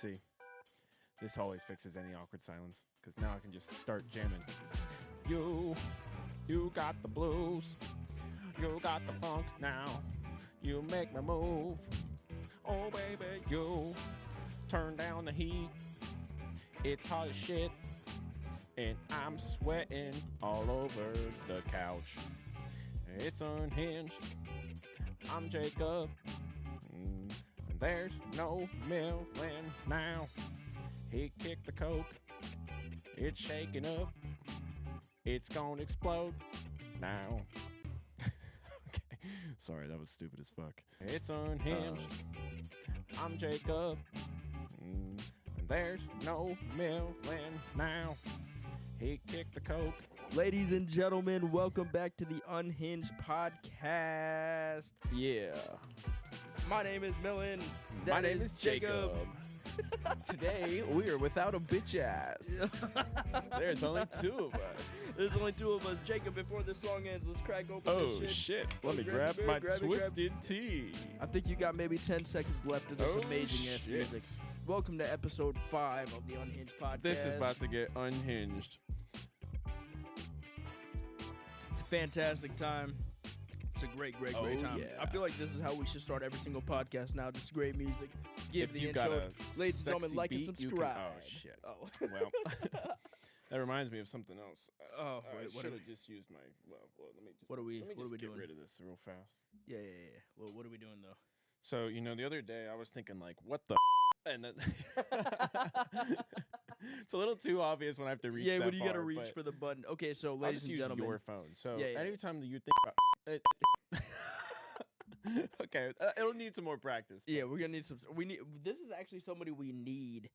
See, this always fixes any awkward silence, because now I can just start jamming. You got the blues. You got the funk now. You make me move. Oh, baby, you turn down the heat. It's hot as shit. And I'm sweating all over the couch. It's unhinged. I'm Jacob. There's no milling now. He kicked the coke. It's shaking up. It's gonna explode now. Okay. Sorry, that was stupid as fuck. It's unhinged. I'm Jacob. There's no milling now. He kicked the coke. Ladies and gentlemen, welcome back to the Unhinged podcast. Yeah. My name is Millen. My name is Jacob. Today, we are without a bitch ass. There's only two of us. There's only two of us. Jacob, before this song ends, let's crack open Oh, this shit. Let me grab my twisted tea. I think you got maybe 10 seconds left of this amazing-ass music. Welcome to episode 5 of the Unhinged podcast. This is about to get unhinged. It's a fantastic time. It's a great time. Yeah. I feel like this is how we should start every single podcast now. Just great music. Give If the you intro. got a Ladies and gentlemen, sexy like and beat, you can- subscribe. Oh, shit. Oh. Well, that reminds me of something else. Oh, I wait, what should are have just used my. Well, let me just. What are we- Let me what are just we get doing? rid of this real fast. Yeah. Well, what are we doing, though? So the other day I was thinking like, what the, and then it's a little too obvious when I have to reach. Yeah, that when you gotta far, reach but for the button. Okay, so I'll ladies just and use gentlemen, your phone. So Yeah. anytime that you think about it, okay, it'll need some more practice. yeah, we're gonna need some. We need. This is actually somebody we need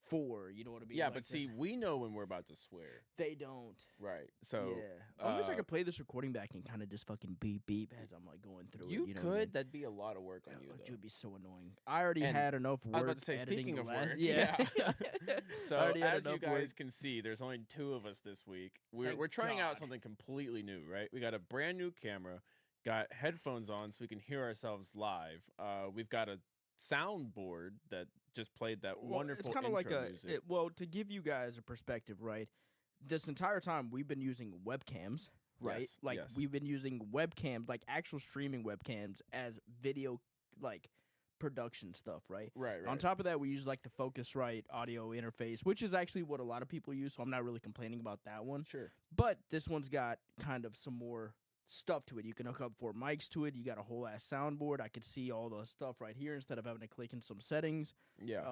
for. You know what I mean? Yeah, Like but this. see, we know when we're about to swear, they don't. right? So yeah, I wish I could play this recording back and kind of just fucking beep as I'm like going through you it. You know could. what I mean? That'd be a lot of work on you, It though. would be so annoying. I already And had enough work. I was about to say, editing speaking the of last- work, yeah. So I already had as you enough guys work. can see, there's only 2 of us this week. Thank We're trying out God. something completely new, right? We got a brand new camera, got headphones on so we can hear ourselves live. We've got a soundboard that just played that wonderful It's kind of like intro music. well, to give you guys a perspective, right? This entire time we've been using webcams, right? Yes, Like yes. we've been using webcams, like actual streaming webcams, as video, like production stuff, right? Right. On top of that, we use like the Focusrite audio interface, which is actually what a lot of people use. So I'm not really complaining about that one. Sure. But this one's got kind of some more stuff to it. You can hook up 4 mics to it. You got a whole ass soundboard. I could see all the stuff right here instead of having to click in some settings. Yeah.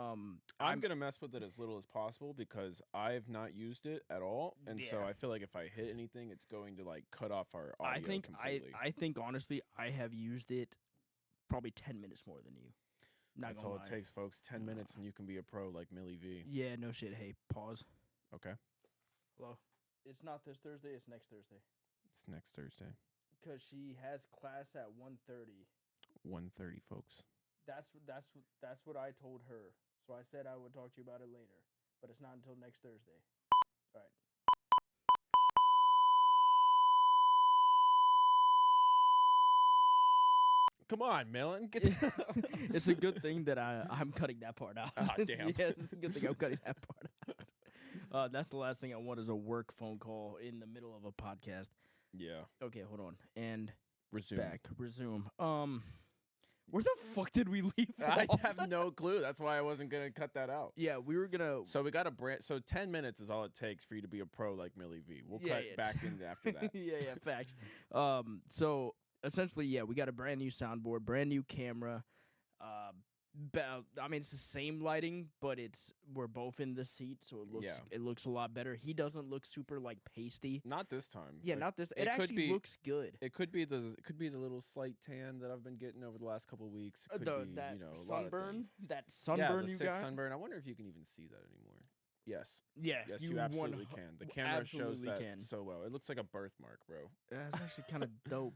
I'm gonna mess with it as little as possible because I've not used it at all, and so Yeah. I feel like if I hit anything, it's going to like cut off our audio completely. I think honestly, I have used it probably 10 minutes more than you. Not That's gonna all lie. it takes, folks. 10 minutes, and you can be a pro like Millie V. Yeah, no shit. Hey, pause. Okay. Hello. It's not this Thursday. It's next Thursday. It's next Thursday, Because she has class at 1:30. 1:30, folks. That's what I told her. So I said I would talk to you about it later, but it's not until next Thursday. All right. Come on, Millen. Get It's a good thing that I'm cutting that part out. Ah, damn. Yeah, it's a good thing I'm cutting that part out. That's the last thing I want is a work phone call in the middle of a podcast. Yeah. Okay, hold on. And Resume. back. Resume. Where the fuck did we leave I off? have no clue. That's why I wasn't gonna cut that out. Yeah, we were gonna. So we got a brand. So 10 minutes is all it takes for you to be a pro like Millie V. We'll Yeah, cut yeah. back in after that. yeah, facts. So essentially, yeah, we got a brand new soundboard, brand new camera. I mean, it's the same lighting, but we're both in the seat, so it looks a lot better. He doesn't look super like pasty. Not this time. Yeah, Like, not this. it It could actually be- looks good. It could be the little slight tan that I've been getting over the last couple of weeks. It could be That a lot of sunburn, things. that Yeah, sunburn the you sick got. sunburn. I wonder if you can even see that anymore. Yes. Yeah, Yes, you absolutely one- can. The camera shows absolutely that can. so well. It looks like a birthmark, bro. That's actually kind of dope.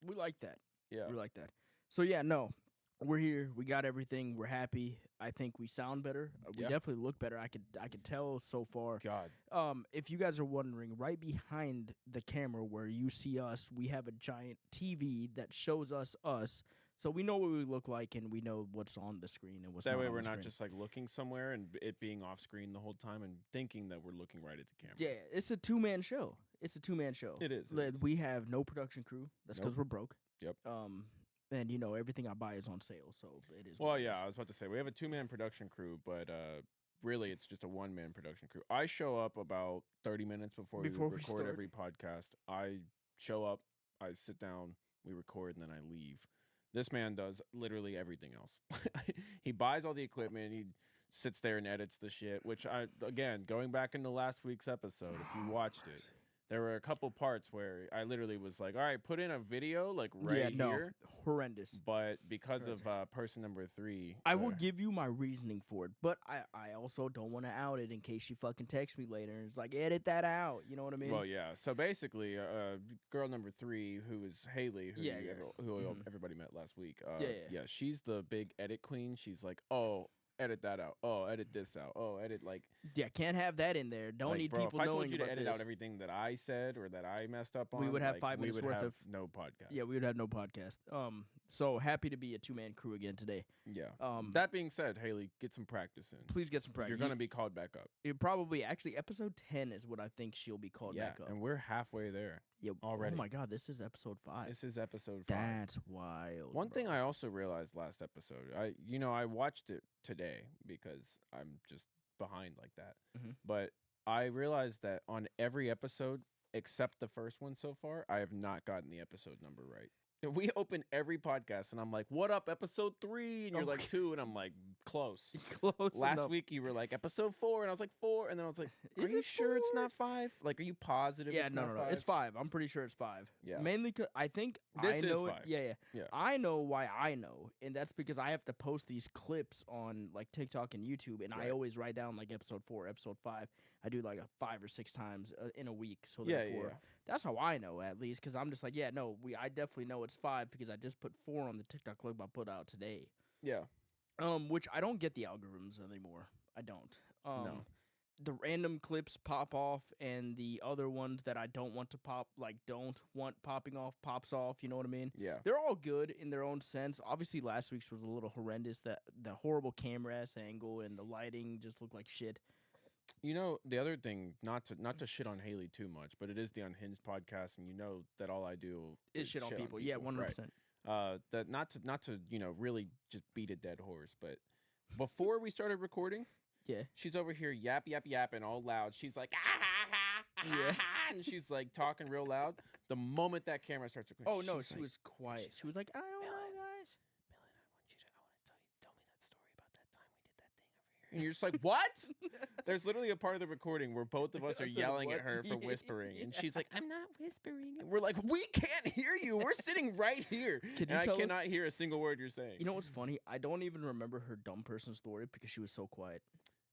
We like that. Yeah. We like that. So yeah, no, we're here. We got everything. We're happy. I think we sound better. We Yeah. definitely look better. I could tell so far. God. If you guys are wondering, right behind the camera where you see us, we have a giant TV that shows us So we know what we look like, and we know what's on the screen and what's That not way on we're the not screen. just like looking somewhere and it being off screen the whole time and thinking that we're looking right at the camera. Yeah, it's a 2-man show. It's a 2-man show. It is. We have no production crew. That's because we're broke. Yep. And everything I buy is on sale, so it is. Well, what it yeah, is. I was about to say we have a 2-man production crew, but really it's just a 1-man production crew. I show up about 30 minutes before we record start. every podcast. I show up, I sit down, we record, and then I leave. This man does literally everything else. He buys all the equipment. He sits there and edits the shit, which again, going back into last week's episode, if you watched it, there were a couple parts where I literally was like, all right, put in a video like here. Horrendous. But because of person number 3. I will give you my reasoning for it, but I also don't want to out it in case she fucking texts me later and it's like, edit that out. You know what I mean? Well, yeah. So basically, girl number 3, who is Haley, who everybody met last week. Yeah, she's the big edit queen. She's like, oh, edit that out. Oh, edit this out. Oh, edit like. Yeah, can't have that in there. Don't need people knowing. If I told you to edit this. out everything that I said or that I messed up on, we would have 5 minutes worth of no podcast. Yeah, we would have no podcast. So happy to be a 2-man crew again today. Yeah. That being said, Haley, get some practice in. Please get some practice. You're gonna be called back up. It probably actually episode 10 is what I think she'll be called back up. And we're halfway there. Yep. Already. Oh my god, this is episode 5. This is episode 5. That's wild. One thing I also realized last episode, I watched it today because I'm just behind like that. Mm-hmm. But I realized that on every episode except the first one so far, I have not gotten the episode number right. We open every podcast and I'm like, what up, episode 3? And you're like 2, and I'm like, close. Last enough. week you were like, episode 4, and I was like, 4, and then I was like, are you sure it's not 5? Like, are you positive Yeah, it's no, not 5? It's 5. I'm pretty sure it's 5. Yeah. Mainly because I think this I know is 5. Yeah. I know why I know, and that's because I have to post these clips on like TikTok and YouTube, and I always write down like episode 4, episode 5. I do like 5 or 6 times in a week, so therefore that's how I know at least. Because I'm just like, I definitely know it's 5 because I just put 4 on the TikTok clip I put out today. Yeah. Which I don't get the algorithms anymore. I don't. No. The random clips pop off, and the other ones that I don't want to pop, like don't want popping off, pops off. You know what I mean? Yeah. They're all good in their own sense. Obviously, last week's was a little horrendous. The horrible camera ass angle and the lighting just looked like shit. You know, the other thing, not to shit on Haley too much, but it is the Unhinged podcast, and you know that all I do is shit on people. Yeah, 100%. Right. That not to really just beat a dead horse, but before we started recording, she's over here yapping all loud. She's like, and she's like talking real loud. The moment that camera starts recording, oh no, she was quiet. She was like, I don't know, guys. Tell me that story about that time we did that thing over here. And you're just like, what? There's literally a part of the recording where both of us are yelling at her for whispering. And she's like, I'm not whispering. And we're like, we can't hear you. We're sitting right here. I cannot hear a single word you're saying. You know what's funny? I don't even remember her dumb person story because she was so quiet.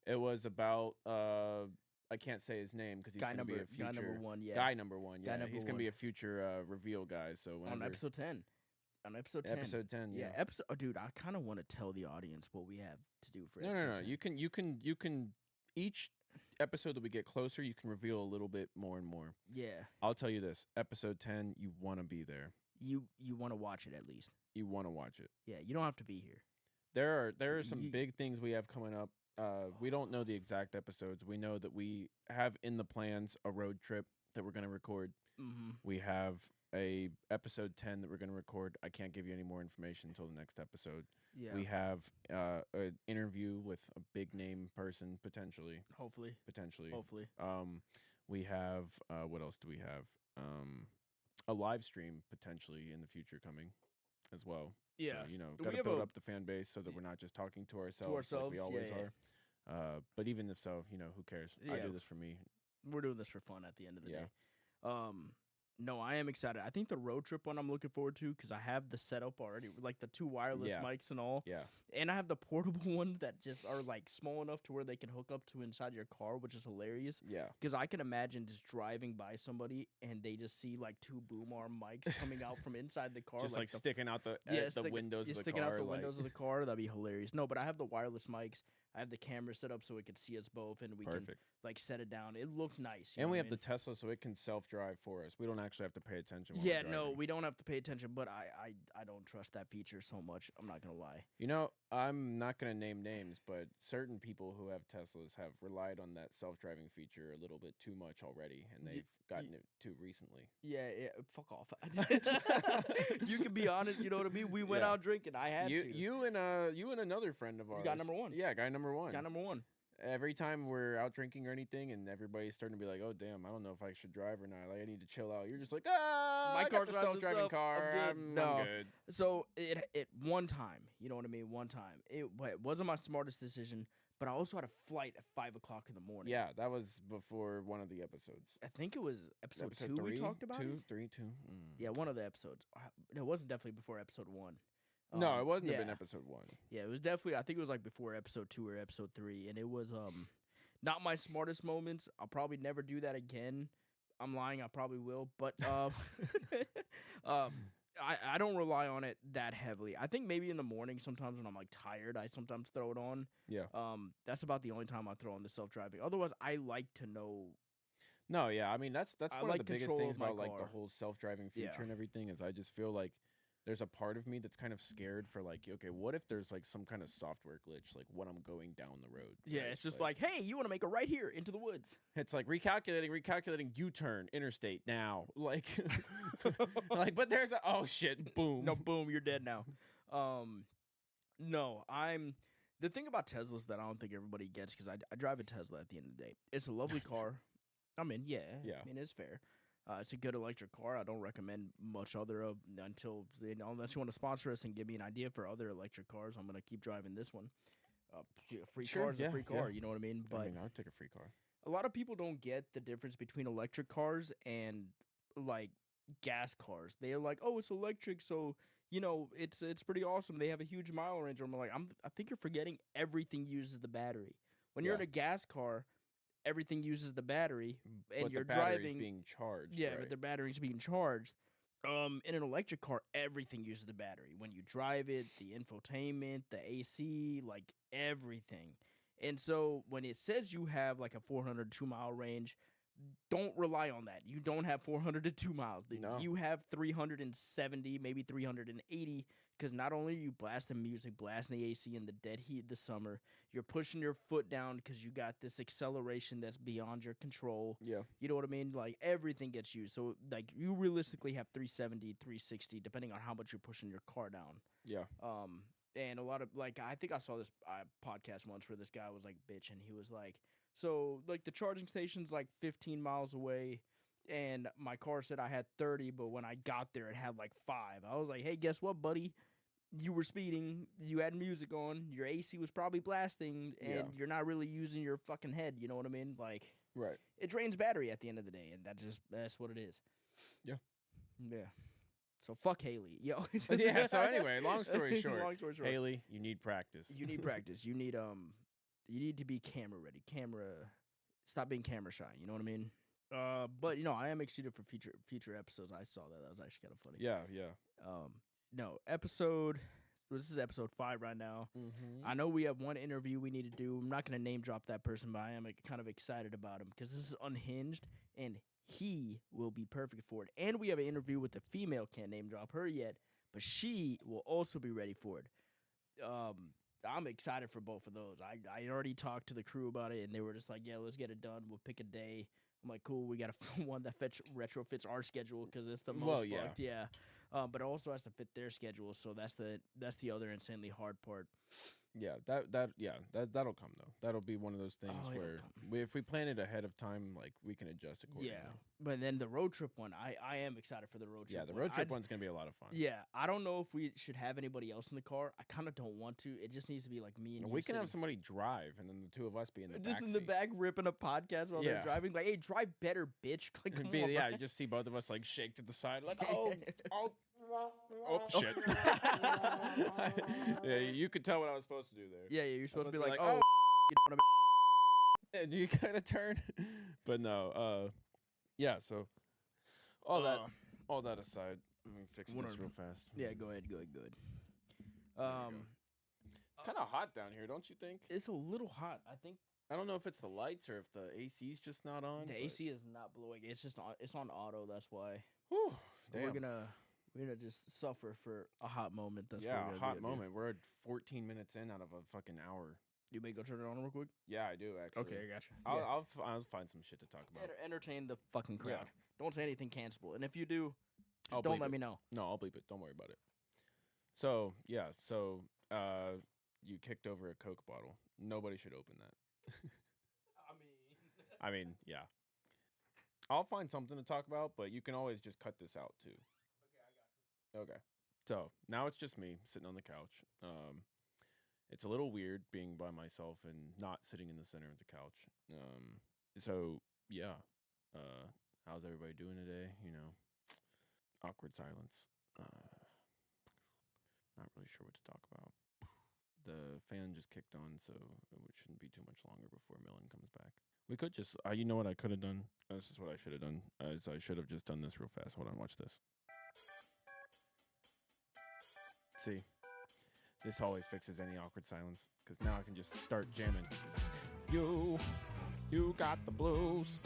It was about, I can't say his name because he's going to be a future. Guy number 1, yeah. Guy number 1, yeah. He's going to be a future reveal guy. So on episode 10. On episode 10. Episode 10, yeah. Dude, I kind of want to tell the audience what we have to do for episode 10. You can each episode that we get closer, you can reveal a little bit more and more. Yeah. I'll tell you this. Episode 10, you want to be there. You want to watch it at least. You want to watch it. Yeah, you don't have to be here. There are some big things we have coming up. We don't know the exact episodes. We know that we have in the plans a road trip that we're going to record. Mm-hmm. We have a episode 10 that we're going to record. I can't give you any more information until the next episode. Yeah. We have an interview with a big name person potentially. Hopefully. We have what else do we have? A live stream potentially in the future coming as well. Yeah. So, got to build up the fan base so that we're not just talking to ourselves like we always are. But even if so, who cares? Yeah. I do this for me. We're doing this for fun at the end of the day. No, I am excited. I think the road trip one I'm looking forward to because I have the setup already, like the 2 wireless mics and all. Yeah. And I have the portable ones that just are like small enough to where they can hook up to inside your car, which is hilarious. Yeah. Because I can imagine just driving by somebody and they just see like 2 boom arm mics coming out from inside the car. Just like sticking out the windows of the car. Sticking out the windows of the car. That'd be hilarious. No, but I have the wireless mics. I have the camera set up so it could see us both, and we can Perfect. like set it down. It looked nice. You And know we what have I the mean? Tesla, so it can self-drive for us. We don't actually have to pay attention. While Yeah, we're no, driving. we don't have to pay attention, but I don't trust that feature so much. I'm not gonna lie. You know, I'm not gonna name names, but certain people who have Teslas have relied on that self-driving feature a little bit too much already, and they've gotten it too recently. Yeah, fuck off. You can be honest. You know what I mean? We went out drinking. I had to. You and another friend of ours. Guy number one. Yeah, guy number one. Guy number one. Every time we're out drinking or anything, and everybody's starting to be like, "Oh damn, I don't know if I should drive or not. Like, I need to chill out." You're just like, My I got car the drives self-driving itself. car. I'm good." I'm No. good." So it one time, you know what I mean? One time, it wasn't my smartest decision, but I also had a flight at 5 o'clock in the morning. Yeah, that was before one of the episodes. I think it was episode 2 3, we talked about. Two, it? 3, 2. Yeah, one of the episodes. It wasn't definitely before episode 1. No, it wasn't yeah. have been episode 1. Yeah, it was definitely. I think it was like before episode 2 or episode 3, and it was not my smartest moments. I'll probably never do that again. I'm lying. I probably will, but I don't rely on it that heavily. I think maybe in the morning sometimes when I'm like tired, I sometimes throw it on. Yeah. That's about the only time I throw on the self-driving. Otherwise, I like to know. No, yeah. I mean, that's one like of the biggest control things of my about like the car. whole self-driving feature Yeah. and everything is I just feel like there's a part of me that's kind of scared for like, okay, what if there's like some kind of software glitch like when I'm going down the road? Yeah, right? it's just like, hey, you want to make a right here into the woods? It's like recalculating, U-turn, interstate now. Like, like, but there's a oh shit, boom, No, boom, you're dead now. No, the thing about Teslas that I don't think everybody gets because I drive a Tesla at the end of the day. It's a lovely car. I mean, yeah. I mean, it's fair. It's a good electric car. I don't recommend much other of until unless you want to sponsor us and give me an idea for other electric cars. I'm gonna keep driving this one. Free car is a free car. You know what I mean? But I mean, I'd take a free car. a lot of people don't get the difference between electric cars and like gas cars. They're like, oh, it's electric, so you know it's pretty awesome. They have a huge mile range. I'm like, I think you're forgetting everything uses the battery. When you're in a gas car, everything uses the battery, and but you're the battery's driving. being charged. Yeah, right? but the battery's being charged. In an electric car, everything uses the battery. When you drive it, the infotainment, the AC, like everything. And so when it says you have like a 402 mile range, don't rely on that. You don't have 402 miles. No. You have 370, maybe 380, because not only are you blasting music, blasting the AC in the dead heat of the summer, you're pushing your foot down because you got this acceleration that's beyond your control. Yeah. You know what I mean? Like, everything gets used. So, like, you realistically have 370, 360, depending on how much you're pushing your car down. Yeah. And a lot of, like, I think I saw this podcast once where this guy was, like, bitching. He was like, so, like, the charging station's, like, 15 miles away, and my car said I had 30, but when I got there, it had, like, 5. I was like, hey, guess what, buddy? You were speeding, you had music on, your AC was probably blasting, and you're not really using your fucking head, you know what I mean? Like, right. It drains battery at the end of the day, and that's what it is. Yeah. Yeah. So fuck Haley, yo. Yeah. So anyway, long story short, Long story short, Haley, you need practice. you need practice. You need to be camera ready. Stop being camera shy. You know what I mean? But you know, I am excited for future episodes. I saw that. That was actually kind of funny. Yeah. Yeah. No, this is episode 5 right now. Mm-hmm. I know we have one interview we need to do. I'm not going to name drop that person, but I am kind of excited about him because this is Unhinged, and he will be perfect for it. And we have an interview with the female. Can't name drop her yet, but she will also be ready for it. I'm excited for both of those. I already talked to the crew about it, and they were just like, yeah, let's get it done. We'll pick a day. I'm like, cool, we got one that retrofits our schedule because it's the most fucked. Yeah. But it also has to fit their schedule, so that's the other insanely hard part. Yeah, that'll come though. That'll be one of those things where if we plan it ahead of time, like we can adjust accordingly. Yeah, but then the road trip one, I am excited for the road trip. Yeah, the road trip one's gonna be a lot of fun. Yeah, I don't know if we should have anybody else in the car. I kind of don't want to. It just needs to be like me and you. We can have somebody drive, and then the two of us be in the just back in the seat. back ripping a podcast while they're driving. Like, hey, drive better, bitch. Like, come on, yeah, you just see both of us like shake to the side, like oh shit. Yeah, you could tell what I was supposed to do there. Yeah, you're supposed to be like, oh, you know what I mean? And you kind of turn, but no, yeah. So all that aside, let me fix this real fast. Yeah, go ahead. kind of hot down here, don't you think? It's a little hot. I think I don't know if it's the lights or if the AC's just not on. the AC is not blowing. It's just it's on auto. That's why. Whew, We're gonna just suffer for a hot moment. That's what yeah, we're a gonna hot do. moment. We're at 14 minutes in out of a fucking hour. You may go turn it on real quick. Yeah, I do actually. Okay, I got you. I'll find some shit to talk about. Entertain the fucking crowd. Yeah. Don't say anything cancelable. And if you do, I'll just don't bleep let it. me know. No, I'll bleep it. Don't worry about it. So yeah, you kicked over a Coke bottle. Nobody should open that. I mean, yeah. I'll find something to talk about, but you can always just cut this out too. Okay, I got you. Okay. So now it's just me sitting on the couch. It's a little weird being by myself and not sitting in the center of the couch. So yeah. How's everybody doing today? You know, awkward silence. Not really sure what to talk about. The fan just kicked on, so it shouldn't be too much longer before Millen comes back. We could just, you know what I could have done? This is what I should have done. I should have just done this real fast. Hold on, watch this. See, this always fixes any awkward silence, because now I can just start jamming. You got the blues.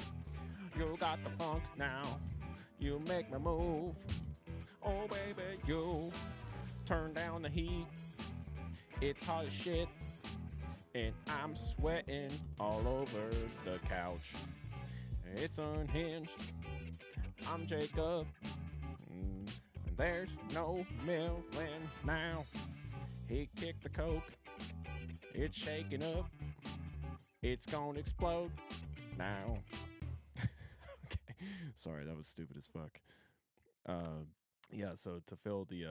You got the funk now. You make me move. Oh, baby, you turn down the heat. It's hot as shit. And I'm sweating all over the couch. It's unhinged. I'm Jacob. There's no Millen now. He kicked the Coke. It's shaking up. It's gonna explode now. Okay. Sorry, that was stupid as fuck. Yeah, so to fill the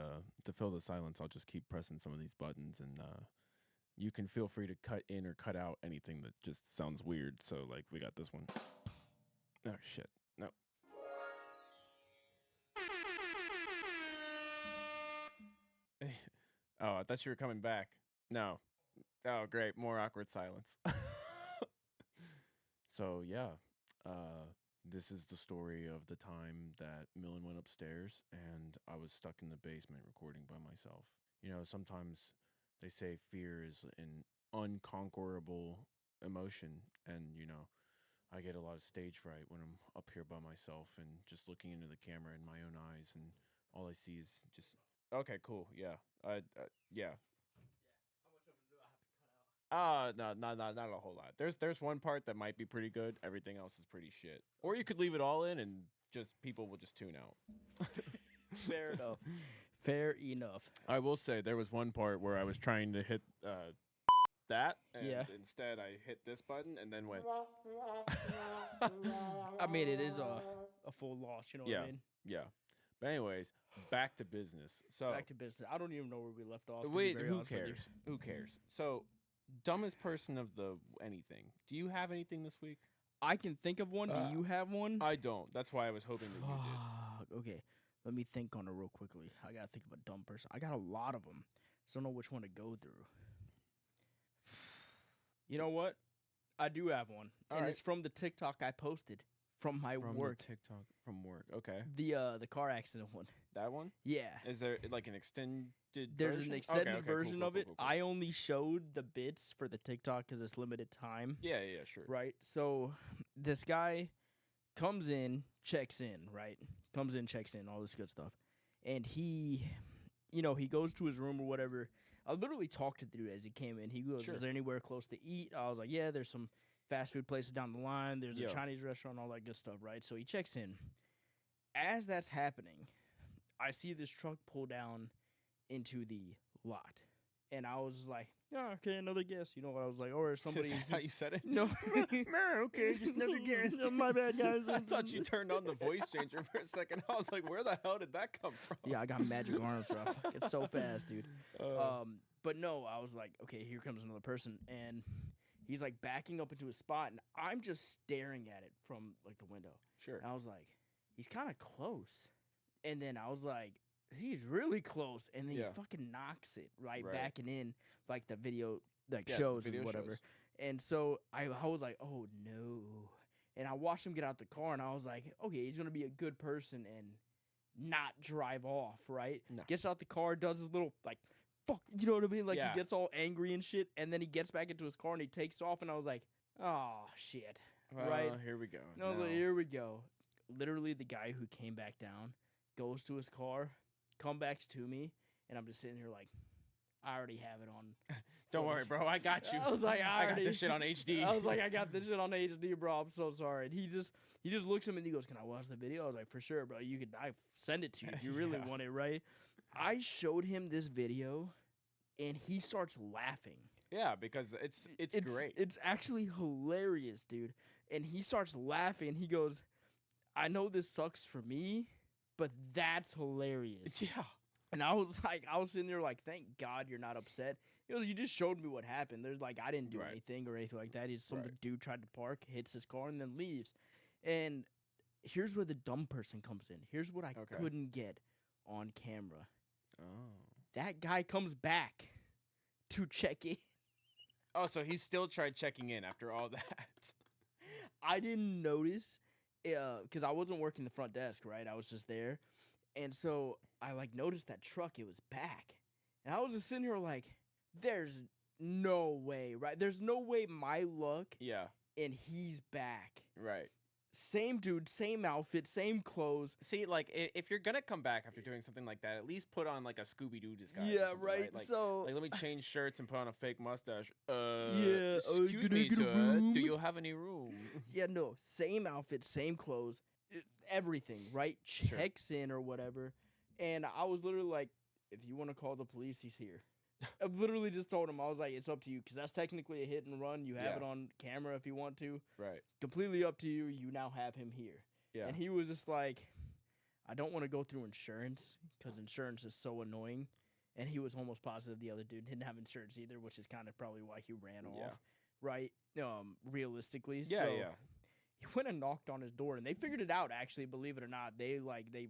silence, I'll just keep pressing some of these buttons, and you can feel free to cut in or cut out anything that just sounds weird. So like we got this one. Oh shit. No. Oh, I thought you were coming back. No. Oh, great. More awkward silence. So yeah, this is the story of the time that Millen went upstairs and I was stuck in the basement recording by myself. You know, sometimes they say fear is an unconquerable emotion, and you know, I get a lot of stage fright when I'm up here by myself and just looking into the camera in my own eyes, and all I see is just okay, cool, yeah, yeah. No, not a whole lot. There's one part that might be pretty good. Everything else is pretty shit. Or you could leave it all in and just people will just tune out. Fair enough. Fair enough. I will say there was one part where I was trying to hit that, and instead I hit this button and then went. I mean, it is a full loss. You know what I mean? Yeah. But anyways, back to business. So back to business. I don't even know where we left off. Wait, who cares? Who cares? So. Dumbest person of the anything. Do you have anything this week? I can think of one. Do you have one? I don't. That's why I was hoping that you did. Okay. Let me think on it real quickly. I got to think of a dumb person. I got a lot of them. So I don't know which one to go through. You know what? I do have one. And it's from the TikTok I posted from my work. TikTok from work. Okay. The car accident one. That one? Yeah. Is there like an extended There's version? An extended version cool, of it. Cool. I only showed the bits for the TikTok because it's limited time. Yeah, sure. Right? So this guy comes in, checks in, right? Comes in, checks in, all this good stuff. And he goes to his room or whatever. I literally talked to the dude as he came in. He goes, Is there anywhere close to eat? I was like, yeah, there's some fast food places down the line. There's a Chinese restaurant, all that good stuff, right? So he checks in. As that's happening, I see this truck pull down into the lot. And I was like, oh, okay, another guest. You know what I was like? Or somebody. Is that how you said it? No. Okay, just another guest. My bad, guys. I thought you turned on the voice changer for a second. I was like, where the hell did that come from? Yeah, I got magic arms, bro. It's so fast, dude. But no, I was like, okay, here comes another person. And he's like backing up into a spot. And I'm just staring at it from like the window. Sure. And I was like, he's kind of close. And then I was like, he's really close. And then he fucking knocks it right backing in like the video shows and whatever. And so I was like, oh no. And I watched him get out the car and I was like, okay, he's going to be a good person and not drive off, right? No. Gets out the car, does his little like fuck, you know what I mean? Like, Yeah. he gets all angry and shit, and then he gets back into his car and he takes off, and I was like, oh, shit. Well, Right. here we go. And I was like, No. here we go. Literally, the guy who came back down goes to his car, come back to me, and I'm just sitting here like, I already have it on. Don't worry, bro. I got you. I was like, I got this shit on HD. I was like, I got this shit on HD, bro. I'm so sorry. And he just looks at me and he goes, can I watch the video? I was like, for sure, bro. I send it to you if you really Yeah. want it, right? I showed him this video, and he starts laughing. Yeah, because it's great. It's actually hilarious, dude. And he starts laughing. He goes, I know this sucks for me, but that's hilarious. Yeah. And I was sitting there like, thank God you're not upset. He goes, you just showed me what happened. There's like, I didn't do Right. anything or anything like that. Some Right. dude tried to park, hits his car, and then leaves. And here's where the dumb person comes in. Here's what I Okay. couldn't get on camera. Oh. That guy comes back to check in. Oh, so he still tried checking in after all that. I didn't notice because I wasn't working the front desk, right? I was just there. And so I like noticed that truck, it was back. And I was just sitting here like, there's no way, right? There's no way my luck Yeah. and he's back. Right. Same dude, same outfit, same clothes. See, like, if you're gonna come back after doing something like that, at least put on like a Scooby-Doo disguise. or Yeah, something, right. Like, So like, let me change shirts and put on a fake mustache. Yeah, Excuse can I me, get a sir. room? Do you have any room? yeah, no, same outfit, same clothes, everything, right? Sure. Checks in or whatever. And I was literally like, if you want to call the police, he's here. I literally just told him, I was like, it's up to you, because that's technically a hit and run. You have Yeah. it on camera if you want to. Right. Completely up to you. You now have him here. Yeah. And he was just like, I don't want to go through insurance, because insurance is so annoying. And he was almost positive the other dude didn't have insurance either, which is kind of probably why he ran Yeah. off. Right? Realistically. Yeah. So Yeah. he went and knocked on his door, and they figured it out, actually, believe it or not. They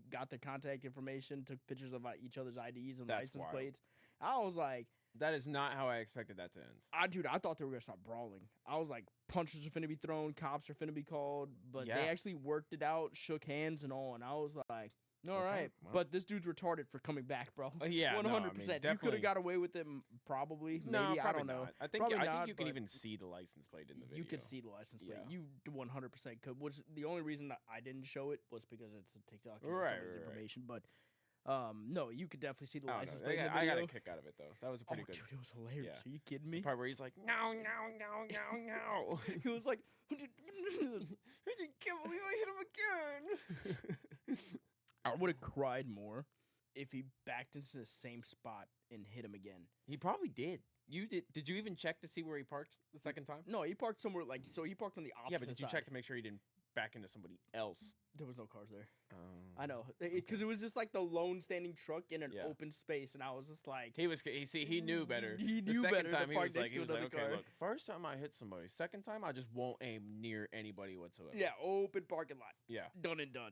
got their contact information, took pictures of each other's IDs and That's license wild. plates. I was like, That is not how I expected that to end. dude, I thought they were gonna start brawling. I was like, punches are finna be thrown, cops are finna be called, but Yeah. they actually worked it out, shook hands and all, and I was like, all Okay, right. well. But this dude's retarded for coming back, bro. Yeah. 100%. No, I mean, You could definitely- have got away with it, probably. No, Maybe, I probably don't know. not. I think Probably I think not, you can but even see the license plate in the video. You could see the license plate. Yeah. You 100% could. Which the only reason that I didn't show it was because it's a TikTok and Right, some of his right. information. But no, you could definitely see the I don't license know. plate in the I video. got a kick out of it though. That was a pretty good. Dude, it was hilarious. Yeah. Are you kidding The me? part where he's like, no, no, no, no, no. He was like, I can't believe I hit him again. I would have cried more if he backed into the same spot and hit him again. He probably did. You did? Did you even check to see where he parked the second time? No, he parked somewhere like so. He parked on the opposite Yeah, but did you side. check to make sure he didn't back into somebody else? There was no cars there. I know, because it was just like the lone standing truck in an Yeah. open space, and I was just like, He was. He knew better. He The knew second better to time he park was next like, to he was like, another okay, car. look. First time I hit somebody. Second time I just won't aim near anybody whatsoever. yeah, open parking lot, Yeah. done and done.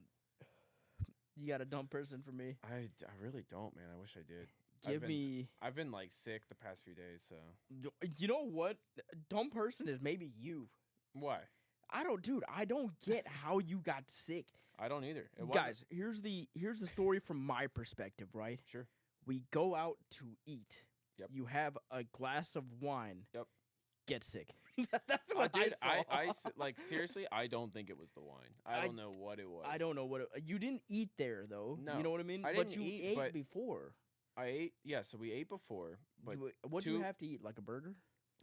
You got a dumb person for me. I really don't, man. I wish I did. Give me. I've been like sick the past few days, so You know what? Dumb person is maybe you. why? I don't get how you got sick. I don't either. It wasn't. Guys, here's the story from my perspective, right? Sure. We go out to eat. Yep. You have a glass of wine. Yep. Get sick. That's what Dude, I saw. like seriously, I don't think it was the wine. I don't know what it was. I don't know what you didn't eat there though. No, You know what I mean? I But didn't you eat, ate but before. I ate. Yeah, so we ate before, but What did you two- have to eat? Like a burger?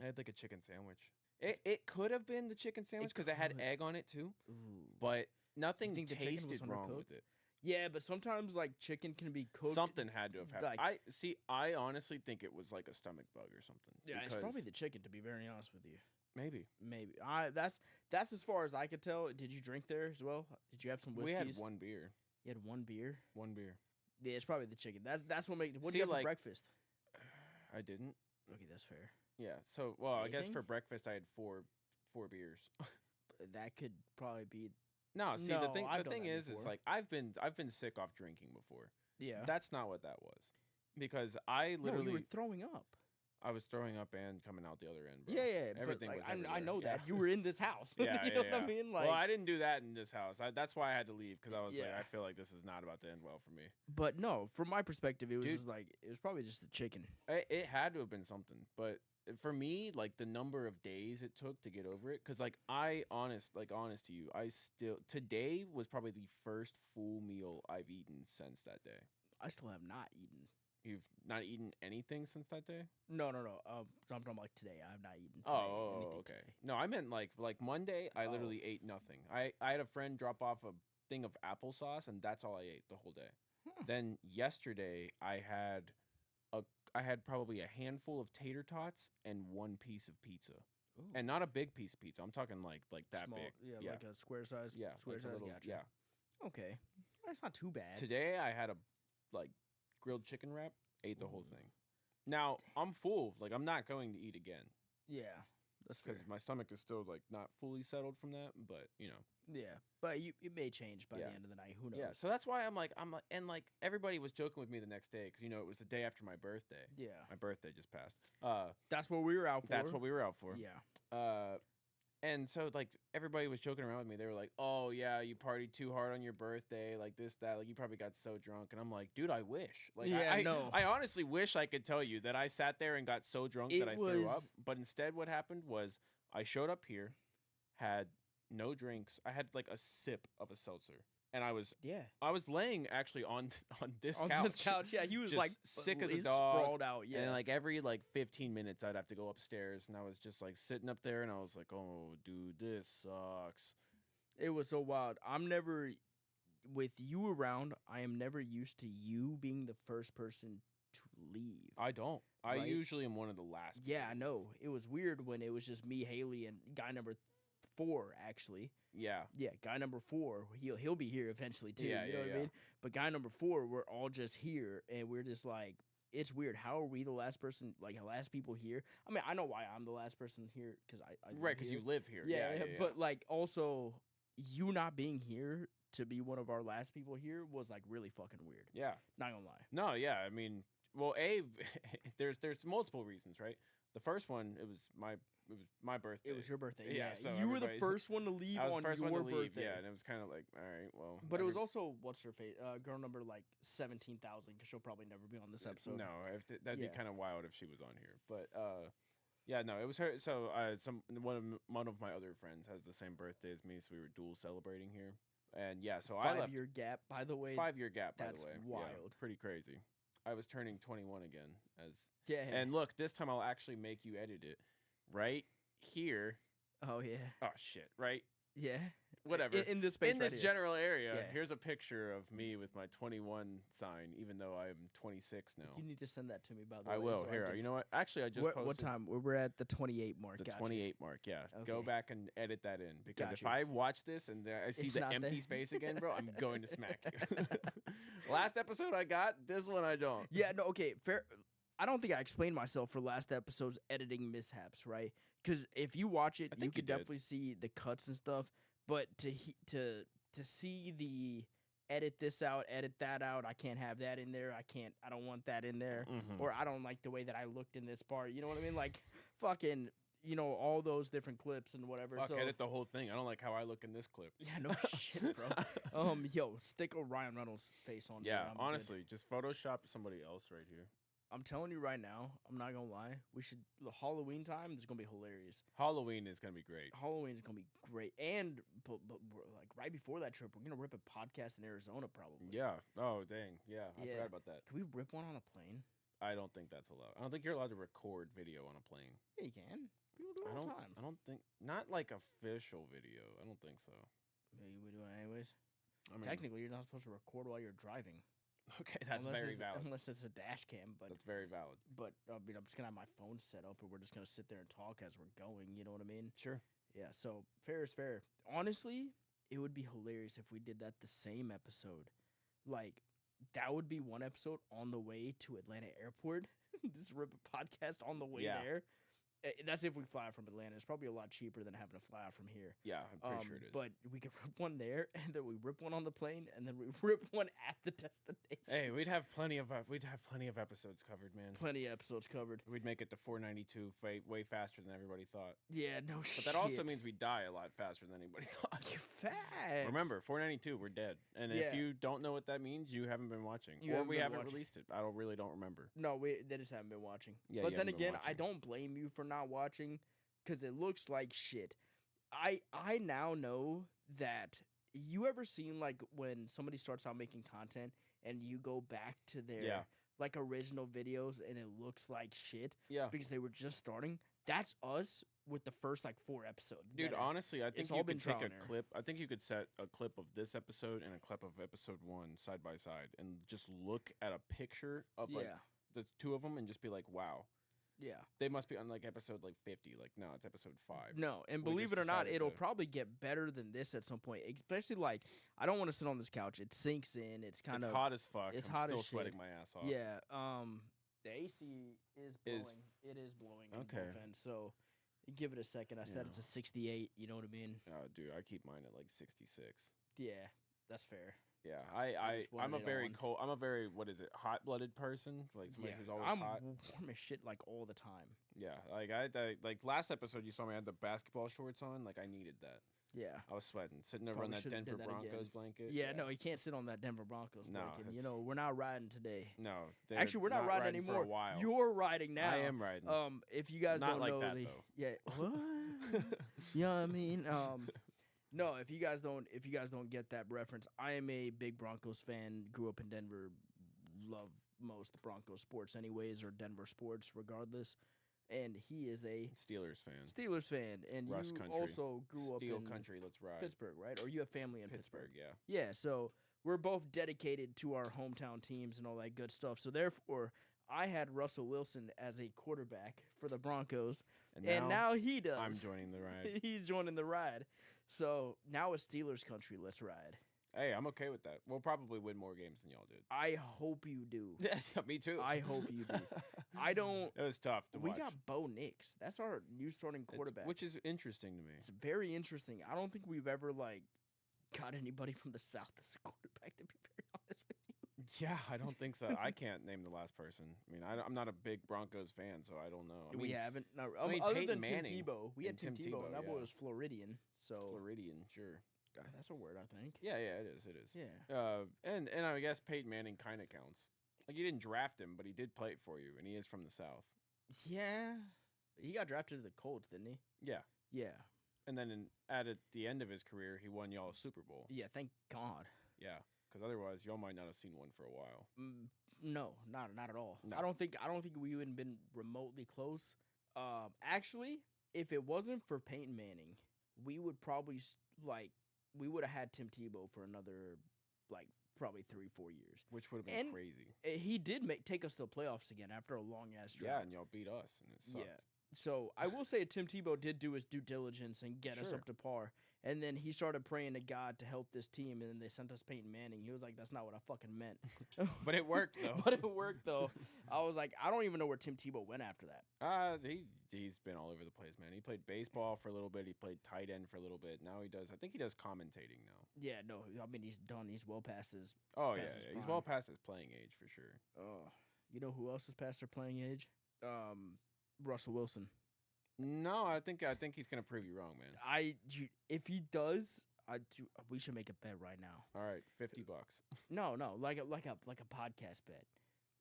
I had like a chicken sandwich. It could have been the chicken sandwich because it had could. egg on it too, Ooh. but nothing think the chicken was tasted wrong undercooked? with it. Yeah, but sometimes like chicken can be cooked. Something had to have happened. like- I honestly think it was like a stomach bug or something. Yeah, it's probably because- the chicken. To be very honest with you, maybe. maybe. That's as far as I could tell. Did you drink there as well? Did you have some whiskeys? We had one beer. You had one beer. One beer. Yeah, it's probably the chicken. That's what makes. What See, do you have like- for breakfast? I didn't. Okay, that's fair. Yeah. So I guess Anything? for breakfast I had four beers. That could probably be. No, see No, the thing I've done is that it's before. like I've been sick off drinking before. Yeah. That's not what that was. Because I No, literally you were throwing up. I was throwing up and coming out the other end, bro. Yeah, Everything but was I everywhere. know Yeah. that you were in this house. Yeah, you know what I mean? Like, well, I didn't do that in this house. That's why I had to leave because I was like, Yeah. I feel like this is not about to end well for me. but no, from my perspective, it was Dude. just like it was probably just the chicken. It had to have been something, but for me, like the number of days it took to get over it, because like honest to you, I still today was probably the first full meal I've eaten since that day. I still have not eaten. You've not eaten anything since that day? No. I'm talking like today. I have not eaten today. Oh, anything okay. today. No, I meant like Monday. I Oh. literally ate nothing. I had a friend drop off a thing of applesauce, and that's all I ate the whole day. Huh. Then yesterday, I had probably a handful of tater tots and one piece of pizza, Ooh. and not a big piece of pizza. I'm talking like that Small, big. yeah, like a square size. Yeah, square like size. a little, Gotcha. yeah. Okay, that's not too bad. Today I had a like grilled chicken wrap. Ate the whole Ooh. thing. Now I'm full. Like I'm not going to eat again Yeah, that's fair. because my stomach is still like not fully settled from that. But you know. Yeah, but it may change by Yeah. the end of the night. Who knows? Yeah, so that's why I'm like, and like everybody was joking with me the next day because it was the day after my birthday. Yeah, My birthday just passed. that's what we were out for. That's what we were out for. Yeah. And so like everybody was joking around with me. They were like, "Oh yeah, you partied too hard on your birthday, like this, that. Like you probably got so drunk." And I'm like, "Dude, I wish. Like, Yeah, no. I honestly wish I could tell you that I sat there and got so drunk that I threw up. was- But instead, what happened was I showed up here, had no drinks. I had like a sip of a seltzer, and I was laying actually on this On couch. this couch, yeah, he was just like sick as a he's dog, sprawled out. Yeah, And like every 15 minutes, I'd have to go upstairs, and I was just like sitting up there, and I was like, "Oh, dude, this sucks." it was so wild. I'm never with you around. I am never used to you being the first person to leave. I don't. I Right? usually am one of the last. Yeah, I people. know. It was weird when it was just me, Haley, and guy number 4 actually. Yeah. Yeah, guy number 4, he'll be here eventually too. Yeah, you know yeah, what I yeah. mean? But guy number 4, we're all just here, and we're just like, it's weird. How are we the last person, like the last people here? I mean, I know why I'm the last person here because I live Right, because here. you live here. Yeah, Yeah, but like also you not being here to be one of our last people here was like really fucking weird. yeah. Not gonna lie. No, yeah. I mean, well, there's multiple reasons, right? The first one, it was my birthday. It was your birthday. Yeah, Yeah, so you were the everybody's- first one to leave I was on the first your one to leave, birthday. yeah, and it was kind of like, all right, well. But it was also what's her face? Girl number like 17,000 because she'll probably never be on this episode. No, that'd Yeah. be kind of wild if she was on here. But yeah, no, it was her. So one of my other friends has the same birthday as me, so we were dual celebrating here. And yeah, so I left 5-year gap, by the way. 5-year gap. By that's the way, wild. Yeah, pretty crazy. I was turning 21 again Yeah. and look, this time I'll actually make you edit it right here. Oh yeah. Oh shit! Right. Yeah. Whatever. In this space. In this right here. general area, Yeah. here's a picture of me with my 21 sign, even though I'm 26 now. You need to send that to me, by the I way. will. so Here, can- you know what? Actually, I just posted What time? We're at the 28 mark. the Gotcha. 28 mark. Yeah, go Okay. back and edit that in because if Gotcha. I watch this and I see It's the not empty there. space again, bro, I'm going to smack you. Last episode I got, this one I don't. Yeah, no, okay, fair. I don't think I explained myself for last episode's editing mishaps, right? Because if you watch it, I you think you could did. definitely see the cuts and stuff. But to see the edit this out, edit that out, I can't have that in there. I don't want that in there. Mhm. Or I don't like the way that I looked in this part. You know what I mean? Like, fucking, all those different clips and whatever. Fuck, so edit the whole thing. I don't like how I look in this clip. yeah, no shit, bro. Yo, stick a Ryan Reynolds face on. there, Yeah, I'm good. honestly, just Photoshop somebody else right here. I'm telling you right now, I'm not gonna lie. We should the Halloween time is gonna be hilarious. Halloween is gonna be great. Halloween is gonna be great, and but we're, like right before that trip, we're gonna rip a podcast in Arizona probably. Yeah. Oh dang. Yeah, I Yeah. forgot about that. Can we rip one on a plane? I don't think that's allowed. I don't think you're allowed to record video on a plane. Yeah, you can. People do it I all don't. the time. I don't think not like official video. I don't think so. Yeah, we do it anyways. I mean, Technically, you're not supposed to record while you're driving. okay, that's very valid. Unless it's a dash cam, but That's very valid. I mean, I'm just gonna have my phone set up, and we're just gonna sit there and talk as we're going. You know what I mean? Sure. Yeah. So fair is fair. Honestly, it would be hilarious if we did that the same episode. Like that would be one episode on the way to Atlanta Airport. This rip a podcast on the way Yeah. there. That's if we fly from Atlanta. It's probably a lot cheaper than having to fly out from here. Yeah, I'm pretty sure it is. But we could rip one there, and then we rip one on the plane, and then we rip one at the destination. Hey, we'd have plenty of episodes covered, man. Plenty of episodes covered. We'd make it to 492 way faster than everybody thought. Yeah, no shit. But that also means we die a lot faster than anybody thought. Facts. Remember, 492, we're dead. And if you don't know what that means, you haven't been watching. We haven't released it. I really don't remember. No, they just haven't been watching. Yeah, but then again, I don't blame you for not watching because it looks like shit. I now know that you ever seen like when somebody starts out making content and you go back to their like original videos and it looks like shit because they were just starting. That's us with the first like 4 episodes. Dude, honestly, I think you could take a clip. I think you could set a clip of this episode and a clip of episode 1 side by side and just look at a picture of like the two of them and just be like, wow. Yeah. They must be on like episode like 50. Like, no, it's episode 5. No, and believe it or not, it'll probably get better than this at some point. Especially like, I don't want to sit on this couch. It sinks in. It's kind of hot as fuck. It's I'm hot still as shit. sweating my ass off. Yeah. The AC is blowing. It is blowing. Okay. So give it a second. I set it to 68. You know what I mean? Oh, dude, I keep mine at like 66. Yeah, that's fair. Yeah, I'm a very cold. I'm a very hot-blooded person. Like somebody who's always hot. I'm warm as shit like all the time. Yeah, like like last episode you saw me I had the basketball shorts on. Like I needed that. Yeah, I was sweating, sitting over on that Denver Broncos blanket. Yeah, no, you can't sit on that Denver Broncos blanket. You know, we're not riding today. No, actually, we're not riding anymore. For a while. You're riding now. I am riding. If you guys don't know, that, though. Yeah, what? You know what I mean? No, if you guys don't get that reference, I am a big Broncos fan. Grew up in Denver, love most Broncos sports anyways, or Denver sports regardless. And he is a Steelers fan, and Russ you country. Also grew up Steel in country. Let's ride. Pittsburgh, right? Or you have family in Pittsburgh, yeah. Yeah, so we're both dedicated to our hometown teams and all that good stuff. So therefore, I had Russell Wilson as a quarterback for the Broncos, and now he does. I'm joining the ride. He's joining the ride. So now it's Steelers country. Let's ride. Hey, I'm okay with that. We'll probably win more games than y'all did. I hope you do. Me too. I hope you do. I don't. It was tough to watch. We got Bo Nix. That's our new starting quarterback. Which is interesting to me. It's very interesting. I don't think we've ever, got anybody from the South as a quarterback, to be very honest with you. Yeah, I don't think so. I can't name the last person. I mean, I'm not a big Broncos fan, so I don't know. We haven't. No, other than Manning Tim Tebow. We had Tim Tebow, and that boy was Floridian. Floridian, sure. That's a word, I think. Yeah, it is. Yeah. And I guess Peyton Manning kind of counts. Like, you didn't draft him, but he did play it for you, and he is from the South. Yeah. He got drafted to the Colts, didn't he? Yeah. Yeah. And then at the end of his career, he won y'all a Super Bowl. Yeah, thank God. Yeah, because otherwise, y'all might not have seen one for a while. No, not at all. No. I don't think we would have been remotely close. Actually, if it wasn't for Peyton Manning, we would probably we would have had Tim Tebow for another probably 3-4 years, which would have been crazy. He did take us to the playoffs again after a long ass drought. Yeah, and y'all beat us, and it sucked. Yeah. So I will say Tim Tebow did do his due diligence and get us up to par. And then he started praying to God to help this team, and then they sent us Peyton Manning. He was like, that's not what I fucking meant. But it worked, though. I was like, I don't even know where Tim Tebow went after that. He's been all over the place, man. He played baseball for a little bit. He played tight end for a little bit. Now I think he does commentating now. Yeah, no, I mean, he's done. He's well past his he's well past his playing age for sure. Oh, you know who else is past their playing age? Russell Wilson. No, I think he's gonna prove you wrong, man. If he does, we should make a bet right now. All right, $50. No, like a podcast bet.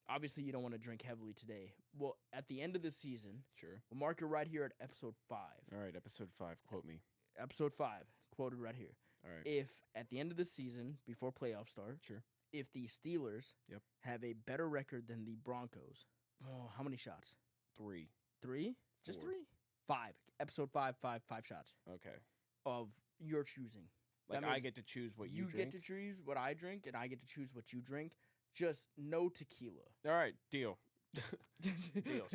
Obviously, you don't want to drink heavily today. Well, at the end of the season, sure, we'll mark it right here at episode 5. All right, episode 5. Quote me. Episode 5, quoted right here. All right. If at the end of the season, before playoffs start, sure, if the Steelers have a better record than the Broncos, how many shots? 3. 3? Just 3? 5. Episode 5, 5 shots. Okay. Of your choosing. Like I get to choose what you drink? You get to choose what I drink, and I get to choose what you drink. Just no tequila. All right, deal. Deal.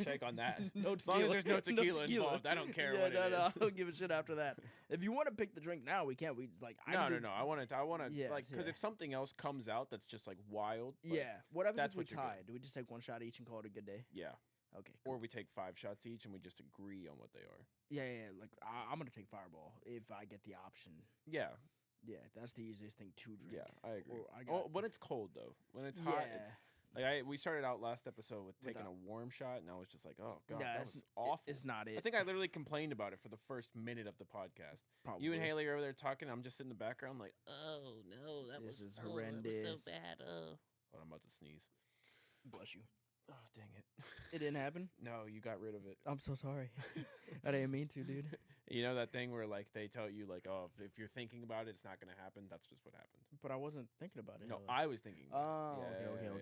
Shake on that. No tequila. As long as there's no tequila involved, I don't care what it is. I don't give a shit after that. If you want to pick the drink now, we can. No. I want to because if something else comes out that's just like wild. What happens if we tie? Do we just take one shot each and call it a good day? Yeah. Okay. Cool. Or we take 5 shots each and we just agree on what they are. Yeah. Like I'm gonna take Fireball if I get the option. Yeah. Yeah, that's the easiest thing to drink. Yeah, I agree. Or when it's cold though, when it's hot, it's like we started out last episode with taking a warm shot, and I was just like, oh god, that was awful. It's not it. I think I literally complained about it for the first minute of the podcast. Probably. You and Haley are over there talking. I'm just in the background, like, oh no, this is horrendous. That was so bad. Oh, I'm about to sneeze. Bless you. Oh dang it! It didn't happen. No, you got rid of it. I'm so sorry. I didn't mean to, dude. You know that thing where like they tell you like, oh, if you're thinking about it, it's not gonna happen. That's just what happened. But I wasn't thinking about it. No, I was thinking. Oh, okay.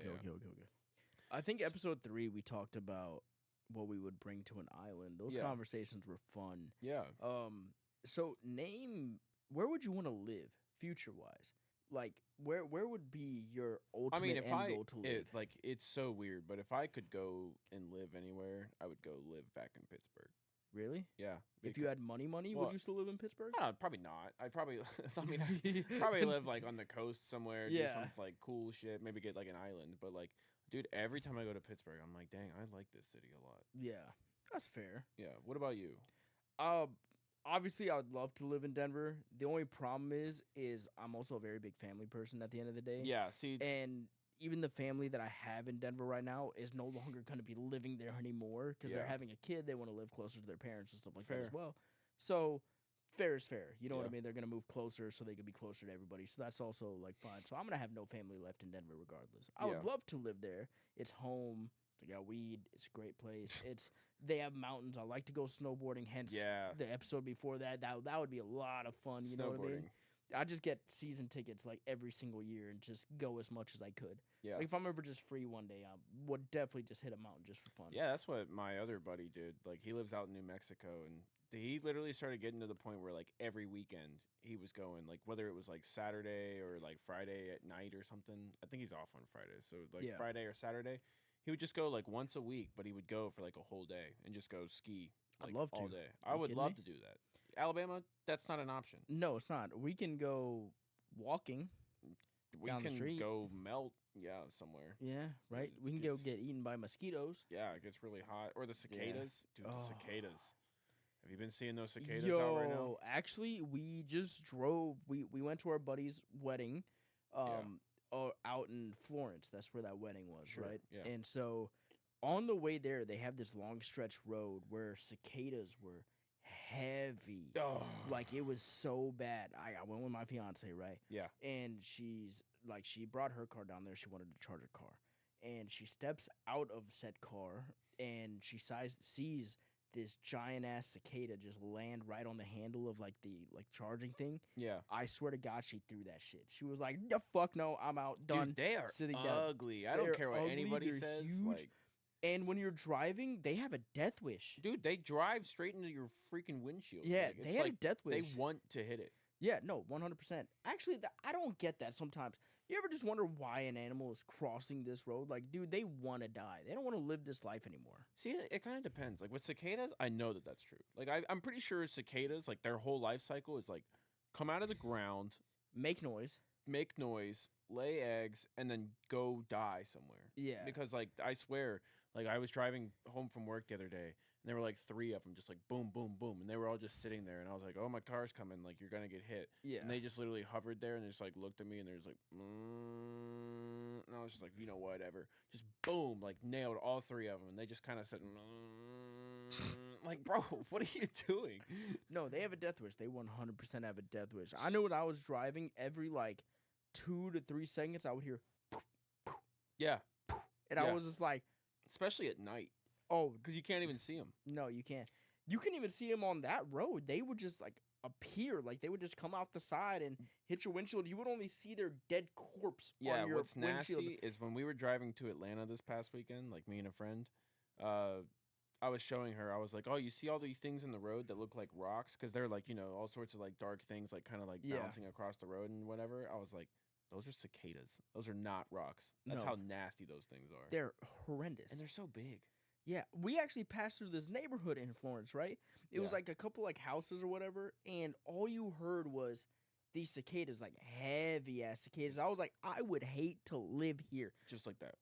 I think episode 3 we talked about what we would bring to an island. Those conversations were fun. Yeah. So where would you want to live future wise? Like where would be your ultimate end goal to live? It's so weird, but if I could go and live anywhere, I would go live back in Pittsburgh. Really? Yeah. If you had money, would you still live in Pittsburgh? Probably not. I'd probably I'd probably live like on the coast somewhere, do some like cool shit, maybe get like an island. But like, dude, every time I go to Pittsburgh, I'm like, dang, I like this city a lot. Yeah. That's fair. Yeah. What about you? Obviously I would love to live in Denver. The only problem is I'm also a very big family person at the end of the day. Yeah, see, and even the family that I have in Denver right now is no longer going to be living there anymore because they're having a kid. They want to live closer to their parents and stuff like that as well. So fair is fair. You know what I mean? They're going to move closer so they can be closer to everybody. So that's also like fine. So I'm going to have no family left in Denver regardless. I would love to live there. It's home. They got weed. It's a great place. They have mountains. I like to go snowboarding. Hence the episode before that would be a lot of fun. You know what I mean? I just get season tickets like every single year and just go as much as I could. Yeah. Like if I'm ever just free one day, I would definitely just hit a mountain just for fun. Yeah, that's what my other buddy did. Like he lives out in New Mexico, and he literally started getting to the point where like every weekend he was going, like whether it was like Saturday or like Friday at night or something. I think he's off on Friday, so like Friday or Saturday, he would just go like once a week, but he would go for like a whole day and just go ski. Like, I'd love to all day. I would love to do that. Alabama, that's not an option. No, it's not. We can go walking. We down can the street. go melt, somewhere. Yeah, right. We can go get eaten by mosquitoes. Yeah, it gets really hot. Or the cicadas. Dude, the cicadas. Have you been seeing those cicadas out right now? Actually, we just drove. We went to our buddy's wedding out in Florence. That's where that wedding was, right? Yeah. And so on the way there, they have this long stretch road where cicadas were heavy. Like it was so bad. I went with my fiance, right? Yeah. And she brought her car down there. She wanted to charge her car. And she steps out of said car and she sees this giant ass cicada just land right on the handle of like the charging thing. Yeah. I swear to God, she threw that shit. She was like, "The fuck no, I'm out, done." Dude, they are sitting ugly. I don't care what anybody says. Huge. Like, and when you're driving, they have a death wish. Dude, they drive straight into your freaking windshield. Yeah, like, they had a death wish. They want to hit it. Yeah, no, 100%. Actually, I don't get that sometimes. You ever just wonder why an animal is crossing this road? Like, dude, they want to die. They don't want to live this life anymore. See, it kind of depends. Like, with cicadas, I know that that's true. Like, I'm pretty sure cicadas, like, their whole life cycle is, like, come out of the ground. Make noise, lay eggs, and then go die somewhere. Yeah. Because, like, I swear, like, I was driving home from work the other day, and there were, like, 3 of them just, like, boom, boom, boom. And they were all just sitting there, and I was like, oh, my car's coming. Like, you're going to get hit. Yeah. And they just literally hovered there, and they just, like, looked at me, and they was like, and I was just like, you know, whatever. Just boom, like, nailed all 3 of them. And they just kind of said, like, bro, what are you doing? No, they have a death wish. They 100% have a death wish. I knew when I was driving, every, like, 2 to 3 seconds, I would hear, yeah. And I was just like, especially at night. Oh, because you can't even see them. No, you can't. You can even see them on that road. They would just like appear, like they would just come out the side and hit your windshield. You would only see their dead corpse. Yeah, on your what's windshield. nasty is when we were driving to Atlanta this past weekend, like me and a friend. I was showing her. I was like, "Oh, you see all these things in the road that look like rocks? Because they're like, you know, all sorts of like dark things, like kind of like bouncing across the road and whatever." I was like, "Those are cicadas. Those are not rocks. That's how nasty those things are. They're horrendous, and they're so big." Yeah, we actually passed through this neighborhood in Florence, right? It was like a couple like houses or whatever, and all you heard was these cicadas, like heavy ass cicadas. I was like, I would hate to live here. Just like that.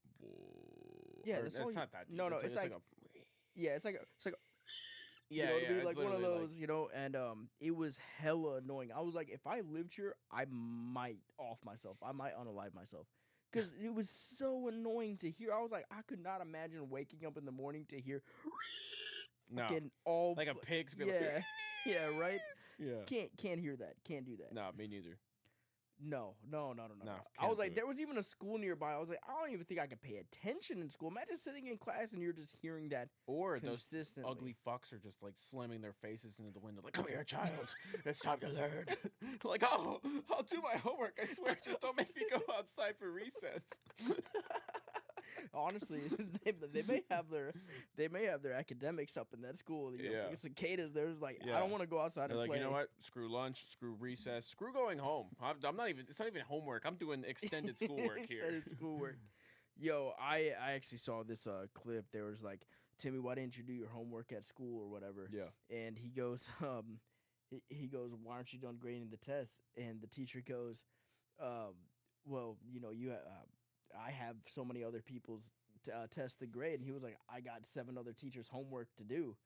Yeah, that's not that deep. No, it's like Yeah, it's like Yeah, you know what I mean? it's Like one of literally those, you know, and it was hella annoying. I was like, if I lived here, I might off myself. I might unalive myself. Because it was so annoying to hear. I was like, I could not imagine waking up in the morning to hear no, fucking all like a pig's be yeah, like, yeah, right. yeah. Can't hear that. Can't do that. No, me neither. No. No, I was can't like, do it. there was even a school nearby. I was like, I don't even think I could pay attention in school. Imagine sitting in class and you're just hearing that Or those consistently. ugly fucks are just like slamming their faces into the window, like, "Come here, child. It's time to learn." Like, oh, I'll do my homework. I swear, just don't make me go outside for recess. Honestly, they may have their academics up in that school. You know, Yeah. fucking cicadas. There's like, I Yeah. don't want to go outside They're and like, play. you know what? Screw lunch. Screw recess. Screw going home. I'm not even. It's not even homework. I'm doing extended schoolwork here. Extended schoolwork. Yo, I actually saw this clip. There was like, Timmy, why didn't you do your homework at school or whatever? Yeah. And he goes, he goes, why aren't you done grading the test? And the teacher goes, well, you know, I have so many other people's test the grade. And he was like, I got 7 other teachers' homework to do.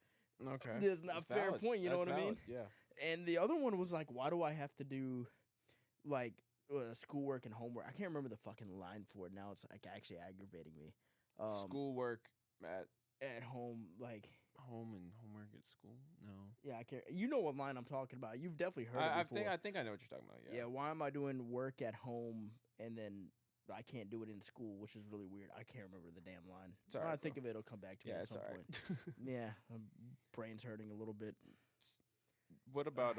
Okay. There's not That's fair valid. point, you know That's what I mean? valid, Yeah. And the other one was like, why do I have to do like schoolwork and homework? I can't remember the fucking line for it now. It's like actually aggravating me. Schoolwork At home, like home and homework at school. No. yeah, I can't. You know what line I'm talking about? You've definitely heard I it before. think I know what you're talking about. Yeah. Why am I doing work at home and then I can't do it in school, which is really weird. I can't remember the damn line. It's all When I right, think bro. of it, it'll come back to me Yeah, at it's some all point. right. Yeah, my brain's hurting a little bit. What about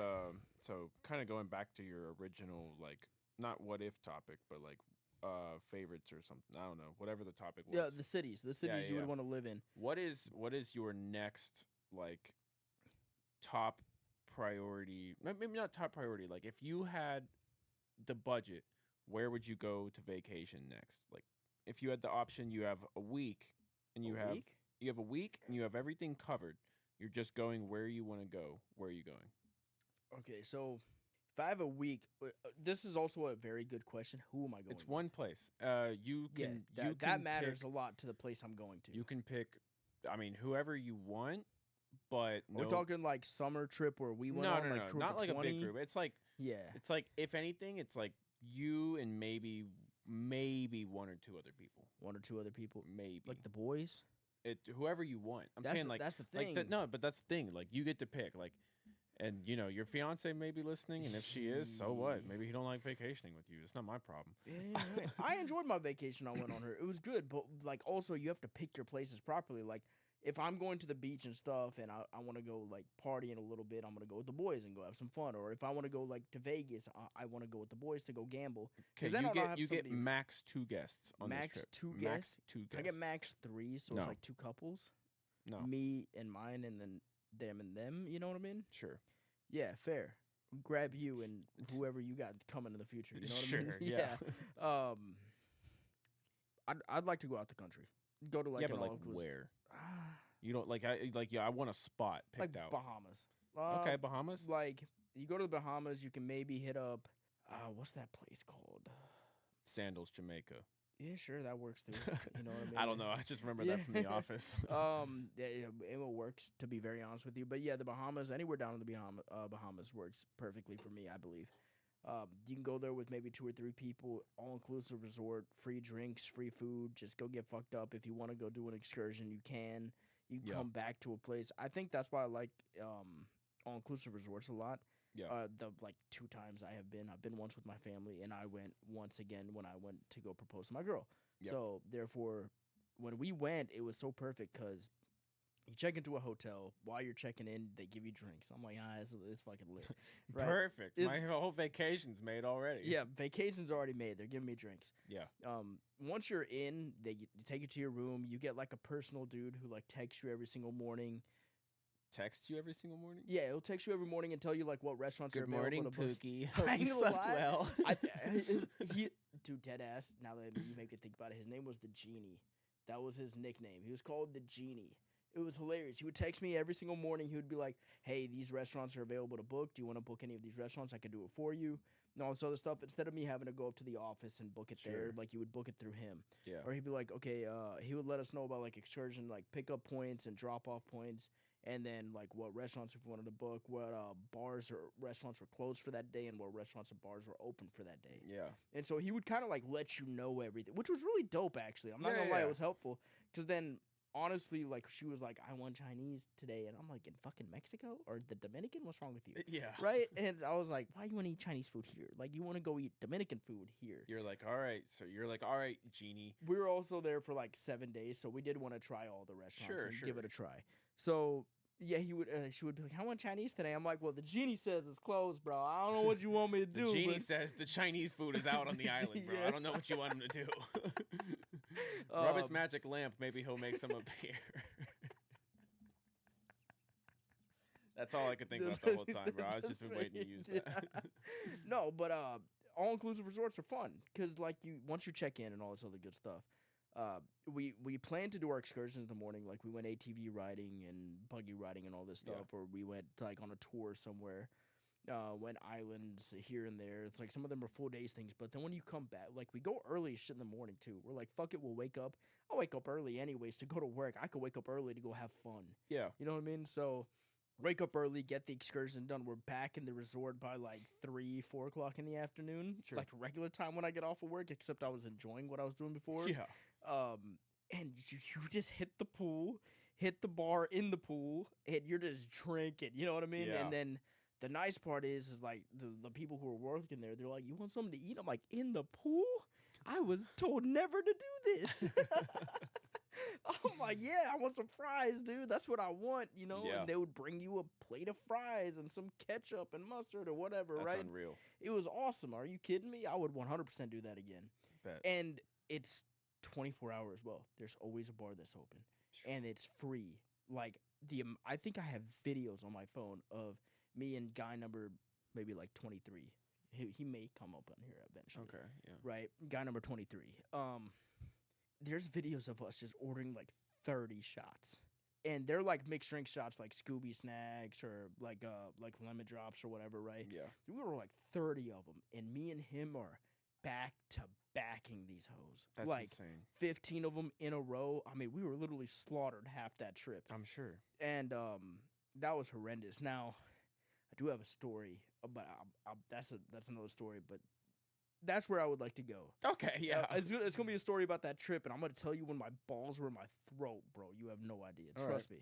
so kind of going back to your original, like, not what if topic, but like favorites or something. I don't know, whatever the topic was. Yeah, the cities you would yeah. want to live in. What is your next, like, top priority? Maybe not top priority. Like, if you had the budget, where would you go to vacation next? Like, if you had the option, you have a week, and you have a week, and you have everything covered. You're just going where you want to go. Where are you going? Okay, so if I have a week, this is also a very good question. Who am I going? It's with? one place. You can. That matters a lot to the place I'm going to. You can pick. I mean, whoever you want, but we're talking like summer trip where we went on like not like 20? a big group. It's like It's like, if anything, it's like you and maybe 1 or 2 other people. 1 or 2 other people, maybe like the boys. Whoever you want. Saying like that's the thing. Like no, but that's the thing. Like, you get to pick. Like, and you know, your fiance may be listening, and if she is, so what? Maybe he don't like vacationing with you. It's not my problem. Yeah, right. I enjoyed my vacation I went on her. It was good, but like also you have to pick your places properly. Like, if I'm going to the beach and stuff and I want to go like partying a little bit, I'm going to go with the boys and go have some fun. Or if I want to go like to Vegas, I want to go with the boys to go gamble. Okay, then you get max 2 guests on max this trip. 2 guests? Max 2 guests. I get max 3, so No. it's like 2 couples. No. Me and mine and then them and them, you know what I mean? Sure. Yeah, fair. Grab you and whoever you got coming in the future, you know what I mean? Sure, yeah. I'd like to go out the country. Go to like but an like all-inclusive. where? You don't like I want a spot picked like out. Bahamas. Okay, Bahamas. Like, you go to the Bahamas, you can maybe hit up what's that place called? Sandals, Jamaica. Yeah, sure, that works too. You know what I mean? I don't know. I just remember that from The Office. It works, to be very honest with you. But yeah, the Bahamas, anywhere down in the Bahamas works perfectly for me, I believe. You can go there with maybe 2 or 3 people, all-inclusive resort, free drinks, free food. Just go get fucked up. If you want to go do an excursion, you can. You can come back to a place. I think that's why I like all-inclusive resorts a lot. Yeah. The like 2 times I've been once with my family, and I went once again when I went to go propose to my girl. Yep. So therefore, when we went, it was so perfect because you check into a hotel. While you're checking in, they give you drinks. I'm like, it's fucking lit. Right? Perfect. My whole vacation's made already. Yeah, vacation's already made. They're giving me drinks. Yeah. Once you're in, they take you to your room. You get like a personal dude who like texts you every single morning. Text you every single morning? Yeah, he'll text you every morning and tell you like what restaurants are available. Good morning, to book. Pookie. I Hope ain't you gonna slept lie. well. Dude, dead ass. Now that you make me think about it, his name was the Genie. That was his nickname. He was called the Genie. It was hilarious. He would text me every single morning. He would be like, "Hey, these restaurants are available to book. Do you want to book any of these restaurants? I can do it for you." And all this other stuff. Instead of me having to go up to the office and book it there, Sure. like you would book it through him. Yeah. Or he'd be like, "Okay," he would let us know about like excursion, like pickup points and drop off points, and then like what restaurants if we wanted to book, what bars or restaurants were closed for that day, and what restaurants and bars were open for that day. Yeah. And so he would kind of like let you know everything, which was really dope. Actually, I'm not gonna lie, Yeah. it was helpful because then. Honestly, like she was like, "I want Chinese today," and I'm like, "In fucking Mexico or the Dominican? What's wrong with you?" Yeah. Right? And I was like, "Why you want to eat Chinese food here? Like you want to go eat Dominican food here?" You're like, all right. So you're like, all right, genie. We were also there for like 7 days, so we did want to try all the restaurants Sure, and sure. give it a try. So yeah, she would be like, "I want Chinese today." I'm like, "Well, the genie says it's closed, bro. I don't know what you want me to The do." genie but- says the Chinese food is out on the island, bro. I don't Yes. know what you want him to do. Rub his Um, magic lamp. Maybe he'll make some appear. That's all I could think about the whole time, bro. I was just been waiting to use that. No, but all inclusive resorts are fun because like you once you check in and all this other good stuff. We planned to do our excursions in the morning, like we went ATV riding and buggy riding and all this Yeah. stuff, or we went like on a tour somewhere. Went islands here and there. It's like some of them are full days things, but then when you come back, like we go early as shit in the morning too. We're like, fuck it, we'll wake up. I'll wake up early anyways to go to work. I could wake up early to go have fun. Yeah. You know what I mean? So wake up early, get the excursion done. We're back in the resort by like 3-4 o'clock in the afternoon. Sure. Like regular time when I get off of work, except I was enjoying what I was doing before. Yeah. And you just hit the pool, hit the bar in the pool, and you're just drinking. You know what I mean? Yeah. And then the nice part is like the people who are working there, they're like, "You want something to eat?" I'm like, "In the pool? I was told never to do this." I'm like, "Yeah, I want some fries, dude. That's what I want, you know." Yeah. And they would bring you a plate of fries and some ketchup and mustard or whatever, That's right? unreal. It was awesome. Are you kidding me? I would 100% do that again. Bet. And it's 24 hours. Well, there's always a bar that's open, and it's free. Like I think I have videos on my phone of me and guy number maybe like 23. He may come up on here eventually. Okay. Yeah. Right, guy number 23. There's videos of us just ordering like 30 shots. And they're like mixed drink shots, like Scooby snacks or like lemon drops or whatever, right? Yeah. We were like 30 of them, and me and him are back to backing these hoes. That's like insane. 15 of them in a row. I mean, we were literally slaughtered half that trip, I'm sure. and that was horrendous. Now, I do have a story, but that's another story. But that's where I would like to go. Okay. Yeah. It's gonna be a story about that trip, and I'm gonna tell you when my balls were in my throat, bro. You have no idea. All Trust me.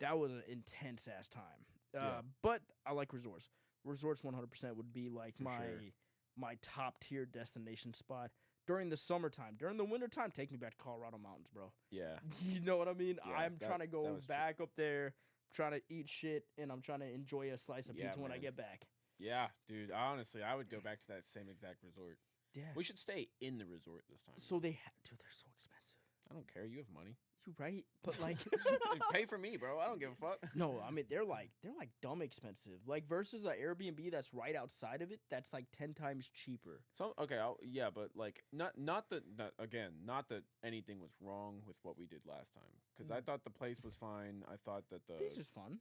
That was an intense ass time. Yeah. But I like resorts. Resorts 100% would be like For sure. my top tier destination spot during the summertime. During the wintertime, take me back to Colorado mountains, bro. Yeah. You know what I mean? Yeah, I'm trying to that go was true. back up there, trying to eat shit, and I'm trying to enjoy a slice of Yeah, pizza when I man. get back. Yeah, dude. Honestly, I would go back to that same exact resort. Yeah. We should stay in the resort this time. So dude, they're so expensive. I don't care. You have money. You right? But like, Pay for me, bro. I don't give a fuck. no, I mean they're like dumb expensive. Like versus an Airbnb that's right outside of it, that's like 10 times cheaper. So okay, yeah, but like not that anything was wrong with what we did last time because I thought the place was fine. I thought that It's just fun.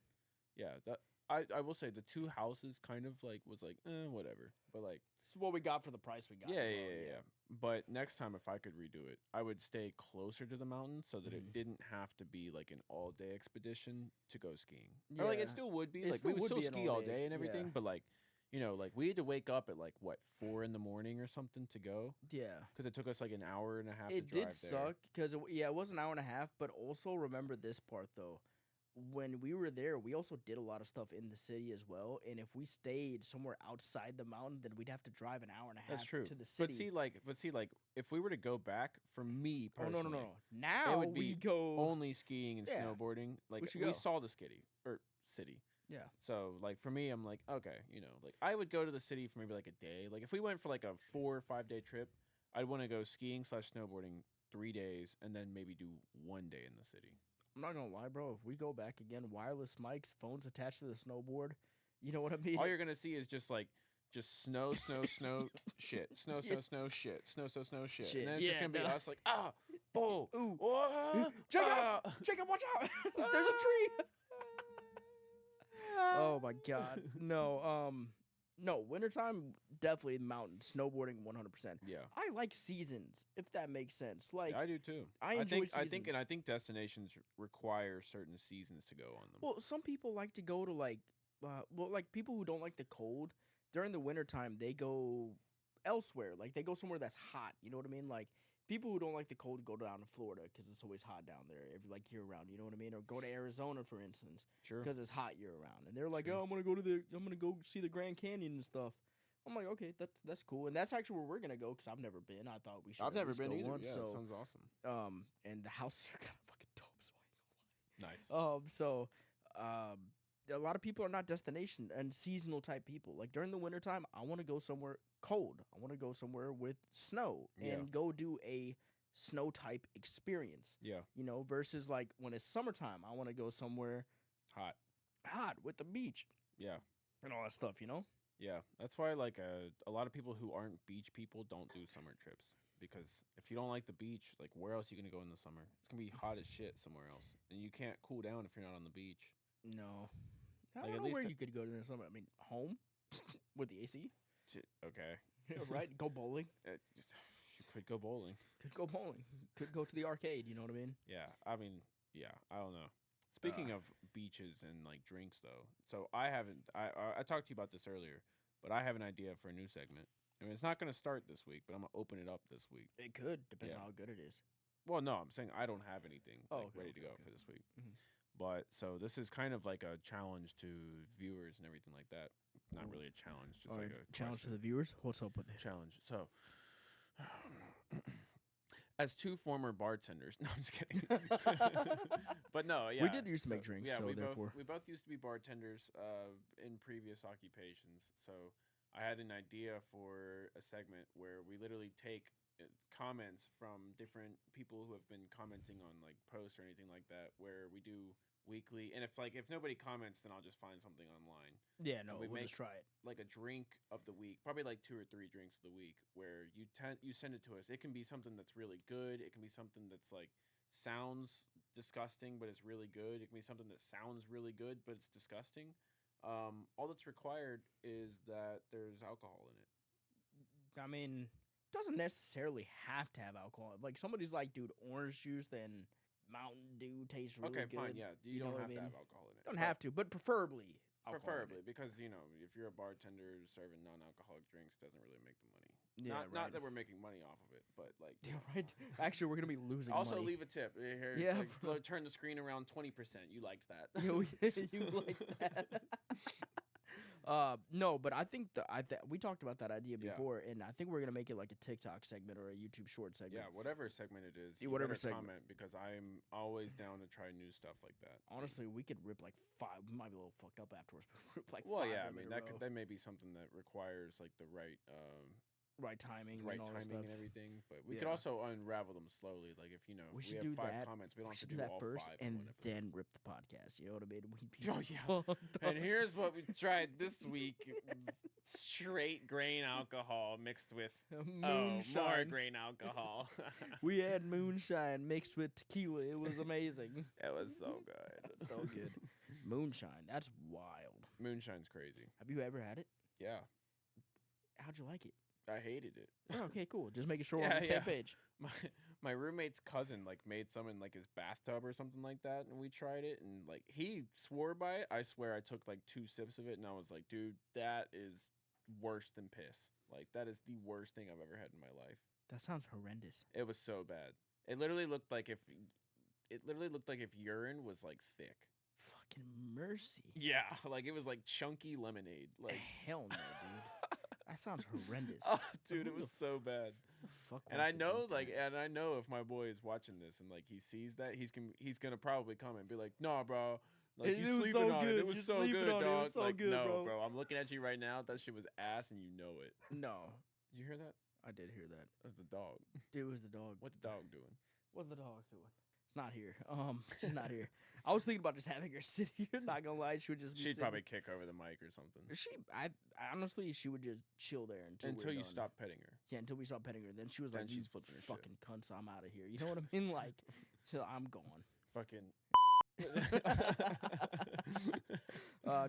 that I will say the two houses kind of like was like whatever, but like This is what we got for the price we got. yeah, is all, yeah. But next time, if I could redo it, I would stay closer to the mountains so that Mhm. it didn't have to be like an all-day expedition to go skiing. Or like it Yeah. still would be. It Like still we would would still be an ski all all-day day and everything, yeah. but like, you know, like we had to wake up at like what 4 in the morning or something to go Yeah. because it took us like an hour and a half. It to drive did there. suck because it was an hour and a half. But also remember this part though. When we were there, we also did a lot of stuff in the city as well. And if we stayed somewhere outside the mountain, then we'd have to drive an hour and a half That's true. to the city. But see, like if we were to go back, for me oh personally, no! Now would we be go. only skiing and Yeah. snowboarding. Like should we go. saw the city. Yeah. So like for me, I'm like, okay, you know, like I would go to the city for maybe like a day. Like if we went for like a 4 or 5 day trip, I'd want to go skiing / snowboarding 3 days and then maybe do 1 day in the city. I'm not gonna lie, bro. If we go back again, wireless mics, phones attached to the snowboard. You know what I mean? All you're gonna see is just snow, snow, snow, shit, snow, Yeah. snow, snow, shit, snow, snow, snow, shit. Shit, And then it's just yeah, gonna be no. us like Oh, Ooh. oh, Jacob, watch out! There's a tree. Oh my God. No, wintertime, definitely mountain snowboarding 100%. Yeah. I like seasons, if that makes sense. Like, I do too. I enjoy think seasons. destinations require certain seasons to go on them. Well, some people like to go to like people who don't like the cold during the wintertime, they go elsewhere. Like they go somewhere that's hot. You know what I mean? Like people who don't like the cold go down to Florida because it's always hot down there, like year round. You know what I mean? Or go to Arizona, for instance, Sure. because it's hot year round. And they're like, Sure. oh, I'm gonna go see the Grand Canyon and stuff. I'm like, okay, that's cool, and that's actually where we're gonna go because I've never been. I thought we should. I've never go been either. once, Yeah, so, it sounds awesome. and the houses are kind of fucking dope. So Nice. so a lot of people are not destination and seasonal type people. Like during the wintertime, I want to go somewhere cold. I want to go somewhere with snow and go do a snow type experience. Yeah. You know, versus like when it's summertime, I want to go somewhere hot with the beach. Yeah. And all that stuff, you know? Yeah. That's why like a lot of people who aren't beach people don't do summer trips. Because if you don't like the beach, like where else are you gonna go in the summer? It's gonna be hot as shit somewhere else, and you can't cool down if you're not on the beach. No, I Like, don't at know least where the- you could go to the summer. I mean, home with the AC, Okay. right? Go bowling. You could go bowling. Could go bowling. Could go to the arcade. You know what I mean? Yeah. I mean, yeah. I don't know. Speaking of beaches and like drinks, though, so I haven't. I talked to you about this earlier, but I have an idea for a new segment. I mean, it's not going to start this week, but I'm going to open it up this week. It could. Depends Yeah. on how good it is. Well, no, I'm saying I don't have anything ready to go for this week. Mhm. But so this is kind of like a challenge to viewers and everything like that. Not really a challenge, just like a challenge to question. the viewers. What's up with it? Challenge. So, as two former bartenders, no, I'm just kidding. But no, yeah, We did used to make drinks, Yeah, so we therefore. both used to be bartenders in previous occupations. So I had an idea for a segment where we literally take comments from different people who have been commenting on like posts or anything like that, where we do weekly. And if nobody comments, then I'll just find something online. Yeah, no, we we'll make just try it. Like a drink of the week, probably like 2 or 3 drinks of the week, where you send it to us. It can be something that's really good. It can be something that's like sounds disgusting, but it's really good. It can be something that sounds really good, but it's disgusting. All that's required is that there's alcohol in it. I mean, doesn't necessarily have to have alcohol. Like somebody's like, dude, orange juice, then Mountain Dew tastes really Okay, good. fine, yeah. You know don't what I have to mean? have alcohol in it. Don't but have to, but preferably. Alcohol in it. Preferably, because if you're a bartender serving non-alcoholic drinks, doesn't really make the money. Yeah, Not that we're making money off of it, but like. Yeah, right. Actually, we're gonna be losing. Also, money. leave a tip. Here, Yeah, turn the screen around 20%. You liked that. You like that? No, but I think we talked about that idea Yeah. before, and I think we're gonna make it like a TikTok segment or a YouTube short segment. Yeah, whatever segment it is. Yeah, You whatever better segment. comment, because I'm always down to try new stuff like that. Honestly, we could rip like 5. We might be a little fucked up afterwards, but rip like Well, 5. yeah, I of them mean in a row. that may be something that requires like the right right timing, right and all that timing stuff. and everything. But we could Yeah. also unravel them slowly. Like if We if should have do 5 that. comments, we don't We have to should do do that all first, 5 in and one episode. then rip the podcast. You know what I mean? Oh, yeah. And here's what we tried this week: straight grain alcohol mixed with more moonshine. grain alcohol. We had moonshine mixed with tequila. It was amazing. It was so good. So good. Moonshine. That's wild. Moonshine's crazy. Have you ever had it? Yeah, How'd you like it? I hated it. Oh, okay, cool. Just making sure we're Yeah, on the same yeah. page. My roommate's cousin like made some in like his bathtub or something like that, and we tried it, and like he swore by it. I swear I took like 2 sips of it, and I was like, dude, that is worse than piss. Like that is the worst thing I've ever had in my life. That sounds horrendous. It was so bad. It literally looked like if urine was like thick. Fucking mercy. Yeah, like it was like chunky lemonade. Like Hell no, dude. That sounds horrendous. oh, dude, Who it was the so bad. Fuck. And I know, and I know if my boy is watching this and like he sees that, he's gonna probably come and be like, "Nah, bro, like It you was sleeping so on it. good. It was You so sleeping good, on it. It dog. was so like, good, no, bro. I'm looking at you right now. That shit was ass, and you know it. No, Did you hear that? I did hear that. That's the dog. Dude, it was the dog. What the dog doing? What's the dog doing? It's not here. She's not here. I was thinking about just having her sit here. Not gonna lie, she would just. She'd probably kick over the mic or something. I honestly, she would just chill there until you done. stop petting her. Yeah, until we stopped petting her. Then she was Then like, she's "You flipping her fucking cunts, I'm out of here." You know what I mean? Like, so I'm gone. Fucking.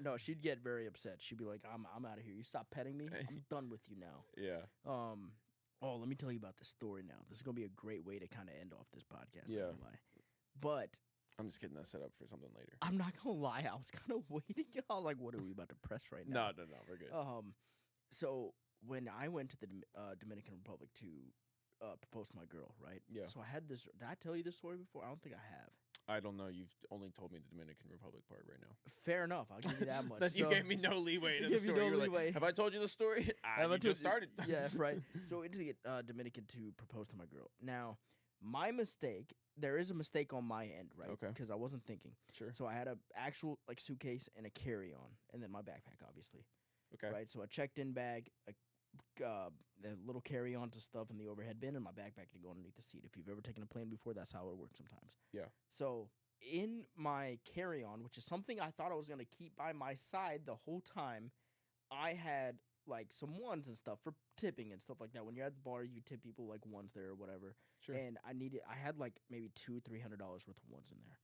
No, she'd get very upset. She'd be like, "I'm out of here. You stop petting me. I'm done with you now." Yeah. Oh, let me tell you about this story now. This is gonna be a great way to kind of end off this podcast. Yeah. Not gonna lie. But I'm just getting that set up for something later. I'm not gonna lie. I was kind of waiting. I was like, "What are we about to press right now?" No, we're good. So when I went to the Dominican Republic to propose to my girl, right? Yeah. So I had this. Did I tell you this story before? I don't think I have. I don't know. You've only told me the Dominican Republic part right now. Fair enough. I'll give you that much. You gave me no leeway in the give you story. no You were leeway. like, have I told you the story? You just started. Yeah, right. So into the Dominican to propose to my girl. Now, my mistake. There is a mistake on my end, right? Okay. Because I wasn't thinking. Sure. So I had a actual like suitcase and a carry-on, and then my backpack, obviously. Okay. Right. So a checked-in bag, the little carry-on to stuff in the overhead bin, and my backpack to go underneath the seat. If you've ever taken a plane before, that's how it works sometimes. Yeah. So in my carry-on, which is something I thought I was gonna keep by my side the whole time, I had like some ones and stuff for tipping and stuff like that. When you're at the bar, you tip people like ones there or whatever. Sure. And I had like maybe $200-300 worth of ones in there.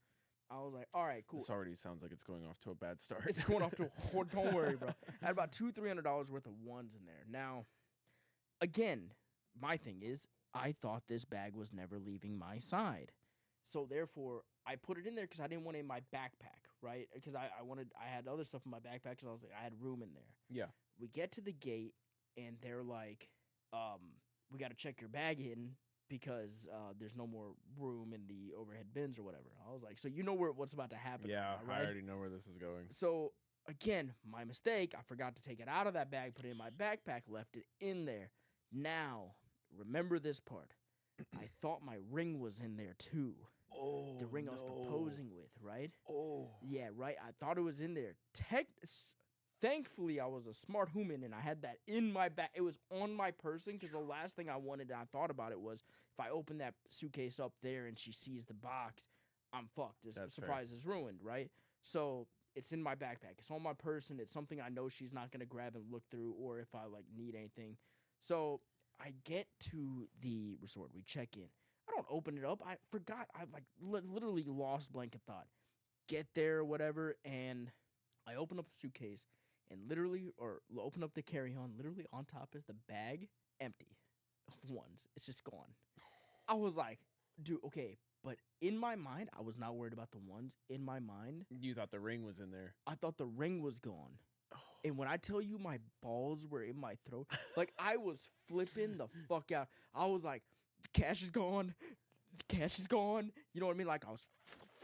I was like, all right, cool. This already sounds like it's going off to a bad start. It's going off to a don't worry, bro. I had about $200-300 worth of ones in there. Now, again, my thing is, I thought this bag was never leaving my side. So therefore, I put it in there because I didn't want it in my backpack, right? Because I had other stuff in my backpack because I was like, I had room in there. Yeah. We get to the gate, and they're like, we got to check your bag in because there's no more room in the overhead bins or whatever. I was like, so you know what's about to happen. Yeah, now, right? I already know where this is going. So, again, my mistake. I forgot to take it out of that bag, put it in my backpack, left it in there. Now, remember this part. I thought my ring was in there, too. Oh, the ring I was proposing with, right? Oh. Yeah, right. I thought it was in there. Thankfully, I was a smart human, and I had that in my back. It was on my person because the last thing I wanted and I thought about it was if I open that suitcase up there and she sees the box, I'm fucked. The surprise is ruined, right? So it's in my backpack. It's on my person. It's something I know she's not going to grab and look through or if I, like, need anything. So I get to the resort. We check in. I don't open it up. I forgot. I, like, literally lost blanket thought. Get there or whatever, and I open up the suitcase. And literally, or open up the carry-on, literally on top is the bag, empty of ones. It's just gone. I was like, dude, okay. But in my mind, I was not worried about the ones. In my mind. You thought the ring was in there. I thought the ring was gone. Oh. And when I tell you my balls were in my throat, like I was flipping the fuck out. I was like, cash is gone. Cash is gone. You know what I mean? Like I was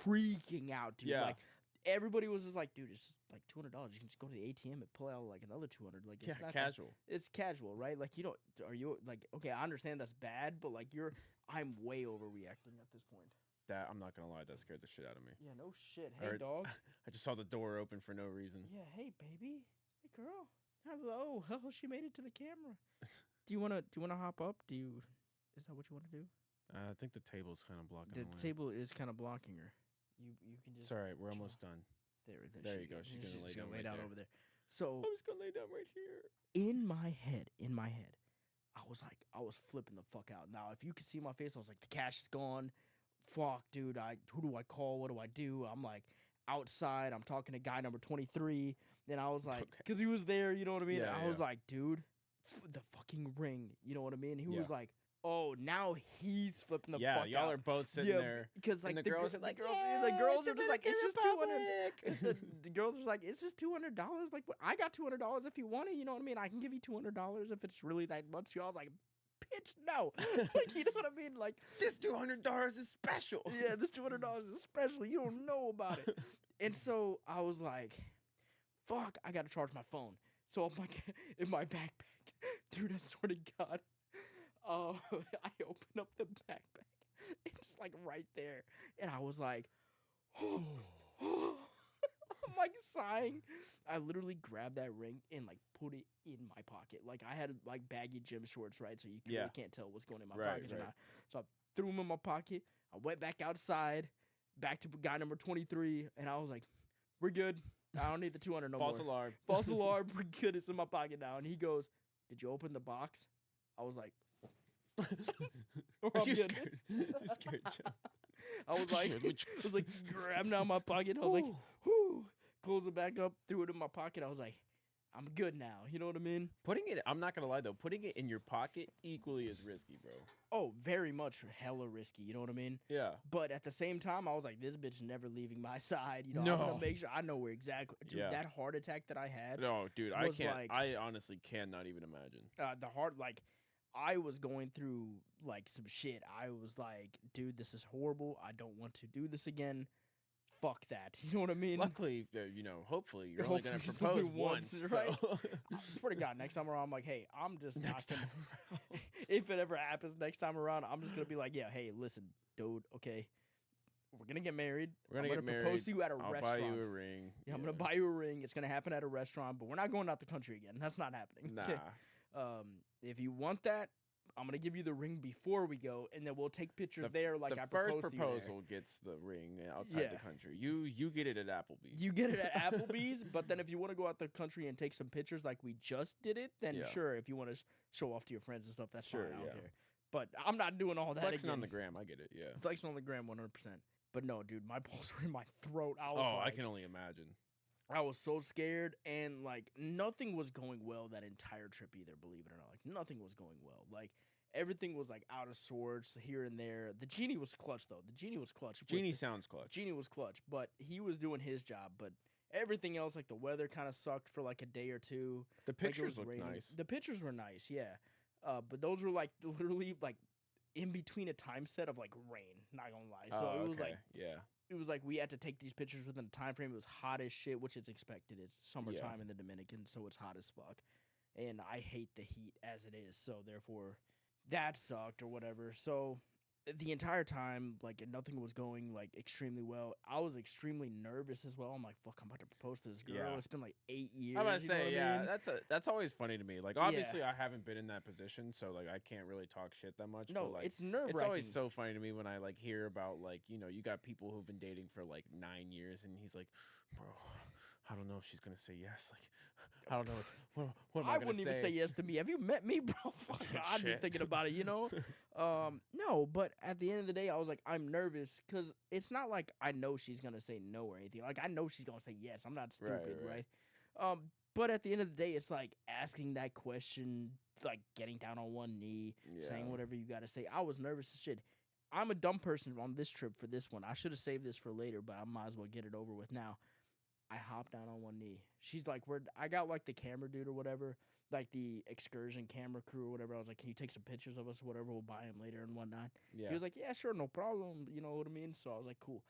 freaking out, dude. Yeah. Like, everybody was just like, dude, it's like $200. You can just go to the ATM and pull out like another $200. Like, yeah, it's not casual. It's casual, right? Like, you know, are you like, okay, I understand that's bad, but like, I'm way overreacting at this point. That I'm not gonna lie, that scared the shit out of me. Yeah, no shit. Hey, dog. I just saw the door open for no reason. Yeah, hey, baby. Hey, girl. Hello. Oh, she made it to the camera. Do you wanna hop up? Is that what you want to do? I think the table's kind of blocking. The table is kind of blocking her. You can just. It's all right. We're almost done. There you go. She's gonna lay down right there. over there. So I was gonna lay down right here. In my head, I was flipping the fuck out. Now, if you could see my face, I was like, the cash is gone. Fuck, dude. Who do I call? What do I do? I'm like outside. I'm talking to guy number 23. Then I was like, because he was there. You know what I mean? Yeah, I was like, dude, the fucking ring. You know what I mean? He was like. Oh, now he's flipping the fuck out. Yeah, y'all are both sitting there. Because like the girls are like, the girls are just like, it's just $200. The girls are like, it's just $200. Like, I got $200 if you want it. You know what I mean? I can give you $200 if it's really that much. Y'all was like, bitch, no. Like, you know what I mean? Like, this $200 is special. Yeah, this $200 is special. You don't know about it. And so I was like, fuck, I got to charge my phone. So I'm like, in my backpack, dude, I swear to God. I opened up the backpack. It's like right there. And I was like, I'm like sighing. I literally grabbed that ring and like put it in my pocket. Like I had like baggy gym shorts, right? So you really can't tell what's going in my pockets or not. So I threw them in my pocket. I went back outside, back to guy number 23, and I was like, we're good. I don't need the 200 no False more. alarm. False alarm. We're good. It's in my pocket now. And he goes, did you open the box? I was like, Are you good. scared? You scared, Joe? I was like, grabbed it out of my pocket. I was like, whoo. Closed it back up, threw it in my pocket. I was like, I'm good now. You know what I mean? Putting it, I'm not going to lie, though. Putting it in your pocket equally is risky, bro. Oh, very much hella risky. You know what I mean? Yeah. But at the same time, I was like, this bitch never leaving my side. You know, No. I'm going to make sure I know where exactly. Dude, Yeah. that heart attack that I had. No, dude, I was can't. like- I honestly cannot even imagine. The heart, like, I was going through, like, some shit. I was like, dude, this is horrible. I don't want to do this again. Fuck that. You know what I mean? Luckily, hopefully, you're only going to Hopefully propose once, right? so. I swear to God, next time around, I'm like, hey, I'm just not Next gonna. time around. If it ever happens next time around, I'm just gonna be like, yeah, hey, listen, dude, okay, we're gonna get married. We're gonna I'm get gonna married. propose to you at a I'll restaurant. buy you a ring. Yeah, I'm gonna buy you a ring. It's gonna happen at a restaurant, but we're not going out the country again. That's not happening. Nah. Okay? If you want that, I'm gonna give you the ring before we go, and then we'll take pictures there. Like the I first proposed to you there. proposal gets the ring outside Yeah. the country. You get it at Applebee's. You get it at Applebee's, but then if you want to go out the country and take some pictures like we just did it, then Yeah. sure. If you want to show off to your friends and stuff, that's Sure, fine. I don't yeah. care. But I'm not doing all that Flexing again. on the gram, I get it. Yeah. Flexing on the gram, 100%. But no, dude, my balls were in my throat. I was Oh, I like, can only imagine. I was so scared, and like nothing was going well that entire trip either. Believe it or not, like nothing was going well. Like everything was like out of sorts here and there. The genie was clutch though. The genie was clutch. Genie sounds clutch. Genie was clutch, but he was doing his job. But everything else, like the weather, kind of sucked for like a day or two. The Like, it pictures was look raining. nice. The pictures were nice, yeah. But those were like literally like in between a time set of like rain. Not gonna lie. So Oh, it was okay. like Yeah. it was like we had to take these pictures within a time frame. It was hot as shit, which is expected. It's summertime in the Dominican, so it's hot as fuck. And I hate the heat as it is, so therefore that sucked or whatever. So the entire time, like nothing was going like extremely well. I was extremely nervous as well. I'm like, fuck, I'm about to propose to this girl. Yeah. It's been like 8 years. I'm about to you know say, what I yeah, mean? that's always funny to me. Like, obviously, I haven't been in that position, so like, I can't really talk shit that much. No, but, like, it's nerve-wracking. it's always so funny to me when I like hear about like you got people who've been dating for like 9 years, and he's like, bro, I don't know if she's gonna say yes. Like, I don't know what am I gonna wouldn't even say yes to me. Have you met me, bro? Fuck, I'd be Shit. thinking about it, you know? No, but at the end of the day, I was like, I'm nervous because it's not like I know she's going to say no or anything. Like, I know she's going to say yes. I'm not stupid, right. right? But at the end of the day, it's like asking that question, like getting down on one knee, saying whatever you got to say. I was nervous as shit. I'm a dumb person on this trip for this one. I should have saved this for later, but I might as well get it over with now. I hopped down on one knee. She's like, I got like the camera dude or whatever, like the excursion camera crew or whatever. I was like, can you take some pictures of us or whatever? We'll buy them later and whatnot. Yeah. He was like, yeah, sure, no problem. You know what I mean? So I was like, cool.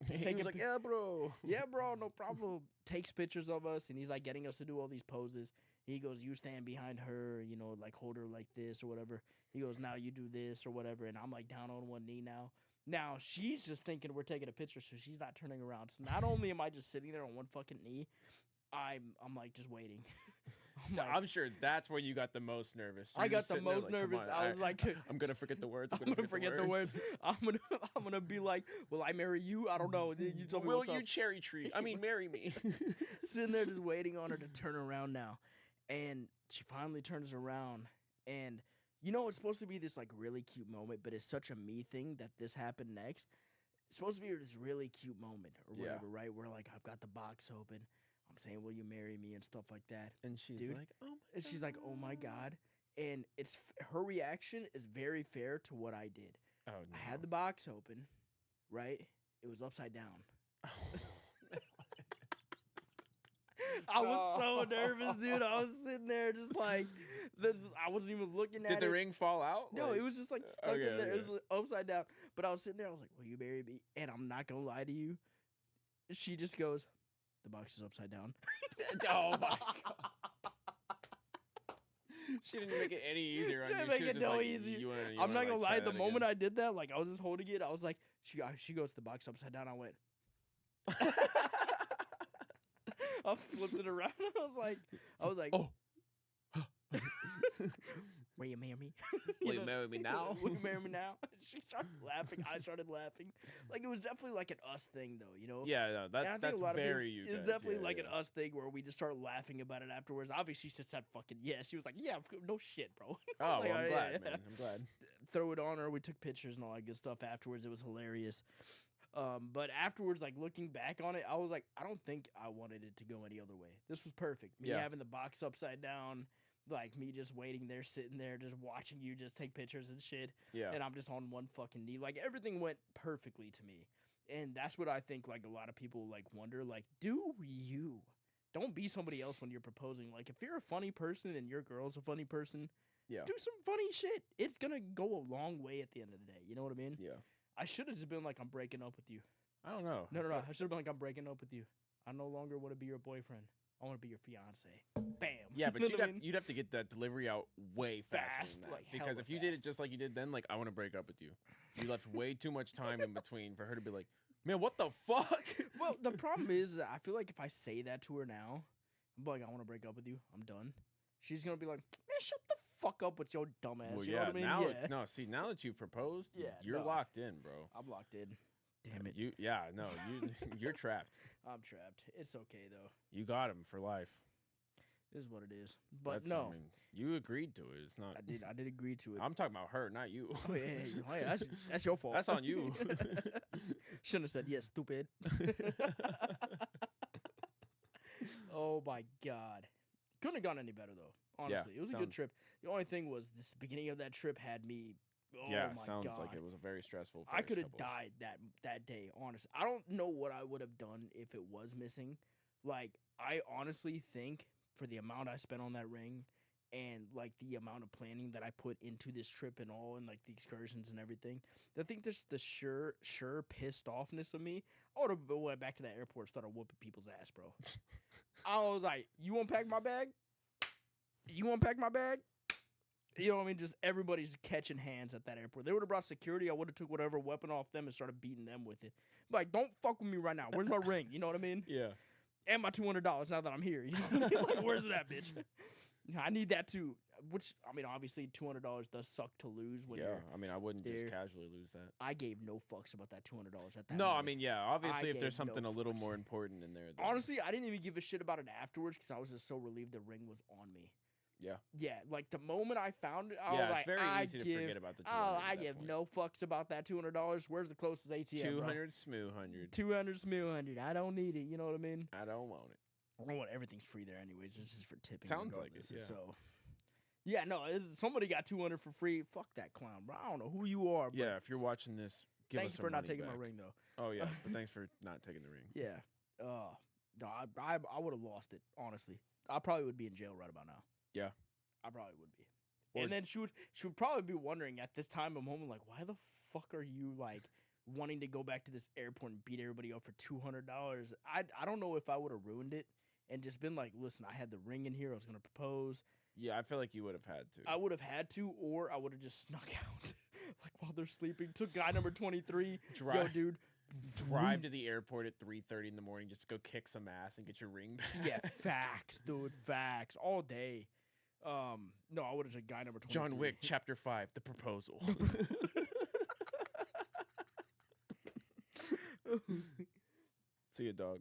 He was taking like, yeah, bro. Yeah, bro, no problem. Takes pictures of us, and he's like getting us to do all these poses. He goes, you stand behind her, you know, like hold her like this or whatever. He goes, now you do this or whatever. And I'm like down on one knee now. Now, she's just thinking we're taking a picture, so she's not turning around. So not only am I just sitting there on one fucking knee, I'm like just waiting. I'm sure that's where you got the most nervous. I You're got just the sitting there most like, come nervous. on, I was like, I'm gonna forget the words. I'm gonna forget the words. I'm gonna be like, will I marry you? I don't know. You tell me Will what's you up. cherry tree? I mean, marry me. Sitting there just waiting on her to turn around now. And she finally turns around. And you know, it's supposed to be this like really cute moment, but it's such a me thing that this happened next. It's supposed to be this really cute moment or whatever, right? Where like I've got the box open. I'm saying, will you marry me and stuff like that. And she's Dude. like, oh my And she's like, oh my God. And it's her reaction is very fair to what I did. Oh, no. I had the box open, right? It was upside down. I was so nervous, dude. I was sitting there just like, I wasn't even looking at it. Did the ring fall out? No, Like- it was just like stuck okay, in there. It okay. was like, upside down. But I was sitting there. I was like, will you marry me? And I'm not going to lie to you. She just goes, the box is upside down. Oh, my God. She didn't make it any easier on She you. didn't make She it was just no like, easier. you wanna, I'm not going to lie. The that moment again? I did that, like I was just holding it. I was like, she goes, the box upside down. I went. I flipped it around. I was like, oh. will you marry me? Will you marry me now? Will you marry me now? She started laughing. I started laughing. Like, it was definitely like an us thing, though, you know? Yeah, no, that's very you guys. It's definitely yeah, like an us thing where we just start laughing about it afterwards. Obviously, she said fucking yes. She was like, yeah, no shit, bro. Oh, like, well, I'm yeah, glad, yeah. man. I'm glad. Throw it on her. We took pictures and all that good stuff afterwards. It was hilarious. But afterwards, like, looking back on it, I was like, I don't think I wanted it to go any other way. This was perfect. Me having the box upside down, like, me just waiting there, sitting there, just watching you just take pictures and shit. Yeah. And I'm just on one fucking knee. Like, everything went perfectly to me. And that's what I think, like, a lot of people, like, wonder, like, do you? Don't be somebody else when you're proposing. Like, if you're a funny person and your girl's a funny person, do some funny shit. It's gonna go a long way at the end of the day. You know what I mean? Yeah. I should have just been like, I'm breaking up with you. I don't know. No. I should have been like, I'm breaking up with you. I no longer want to be your boyfriend. I want to be your fiance. Bam. Yeah, but You know what I mean? you'd have to get that delivery out way faster Fast, than that. like, Because hella if you did it fast. just like you did then, like, I want to break up with you. You left way too much time in between for her to be like, man, what the fuck? Well, the problem is that I feel like if I say that to her now, I'm like, I want to break up with you. I'm done. She's gonna be like, man, shut the fuck up with your dumb ass. Well, you know what I mean? now that you've proposed, Yeah, you're no. locked in, bro. I'm locked in. Damn it. You're trapped. I'm trapped. It's okay though. You got him for life. This is what it is. But I no, mean, you agreed to it. It's not. I did agree to it. I'm talking about her, not you. Oh, yeah, that's your fault. That's on you. Shouldn't have said yes, stupid. Oh my god. Couldn't have gone any better though. Honestly, it was a good trip. The only thing was this beginning of that trip had me. Oh my sounds god. like it was a very stressful. I could have couple. died that day. Honestly, I don't know what I would have done if it was missing. Like, I honestly think for the amount I spent on that ring, and like the amount of planning that I put into this trip and all, and like the excursions and everything, I think just the sure pissed offness of me. I would have went back to that airport, started whooping people's ass, bro. I was like, "You unpack my bag? You unpack my bag?" You know what I mean? Just everybody's catching hands at that airport. They would have brought security. I would have took whatever weapon off them and started beating them with it. Like, don't fuck with me right now. Where's my ring? You know what I mean? Yeah. And my $200 now that I'm here. You know what I mean? Like, where's that, bitch? I need that too. Which, I mean, obviously $200 does suck to lose when you're. I mean, I wouldn't there. just casually lose that. I gave no fucks about that $200 at that No, moment. I mean, yeah, obviously, if there's gave no something a little fucks. more important in there. Then, Honestly, I didn't even give a shit about it afterwards because I was just so relieved the ring was on me. Yeah. Yeah, like the moment I found it, I was it's like, very easy to forget about the $200. I give no fucks about that $200. Where's the closest ATM? 200 smooth 200 smooth. I don't need it. You know what I mean? I don't want it. I don't want everything's free there anyways. It's just for tipping. Sounds like regardless. it, yeah. So, yeah, no, somebody got 200 for free. Fuck that clown, bro. I don't know who you are. But Yeah, if you're watching this, give thanks us for some not money taking back. my ring though. Oh yeah, but thanks for not taking the ring. Yeah. No, I would have lost it. Honestly, I probably would be in jail right about now. Yeah. I probably would be. Or- And then she would probably be wondering at this time of moment, like, why the fuck are you like wanting to go back to this airport and beat everybody up for $200? I don't know if I would have ruined it and just been like, listen, I had the ring in here. I was gonna propose. Yeah, I feel like you would have had to. I would have had to, or I would have just snuck out, like while they're sleeping. Took guy number 23. Yo, Drive- dude. Drive to the airport at 3:30 in the morning just to go kick some ass and get your ring back. Yeah, facts, dude. Facts all day. No, I would have took guy number 23. John Wick, Chapter 5, The Proposal. See ya, dog.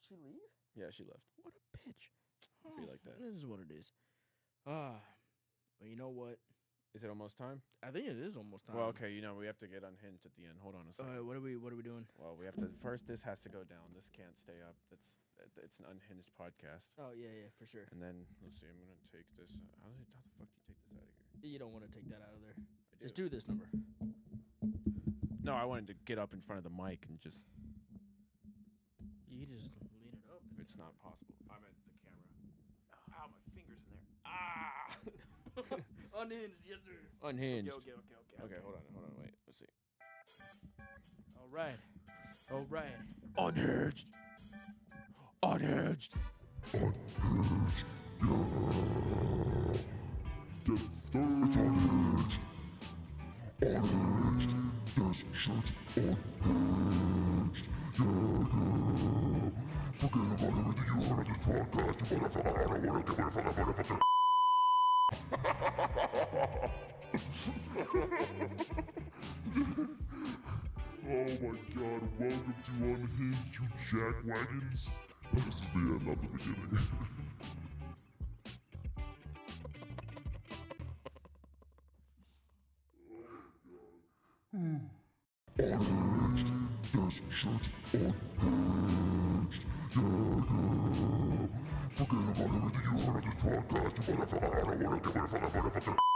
She leave? Yeah, she left. What a bitch. Be like that. This is what it is. But you know what? Is it almost time? I think it is almost time. Well, okay, we have to get unhinged at the end. Hold on a second. What are we doing? Well, we have to first. This has to go down. This can't stay up. It's an unhinged podcast. Oh yeah, for sure. And then let's see. I'm gonna take this. How the fuck do you take this out of here? You don't want to take that out of there. I Just do this number. No, I wanted to get up in front of the mic and just. You just lean it up. It's not possible. I'm at the camera. Ow, my fingers in there. Ah. Unhinged, yes sir. Unhinged. Okay. Okay, hold on, wait. Let's see. All right. Unhinged. Unhinged. Forget about everything you heard on this podcast, you motherfucker. I don't wanna give a fuck, motherfucker. Oh my god, welcome to Unhinged, you jackwagons. This is the end, not the beginning. Unhinged, this shit's unhinged. Yeah. Forget about everything you heard on this podcast, you motherfucker. I don't wanna give a fuck, motherfucker.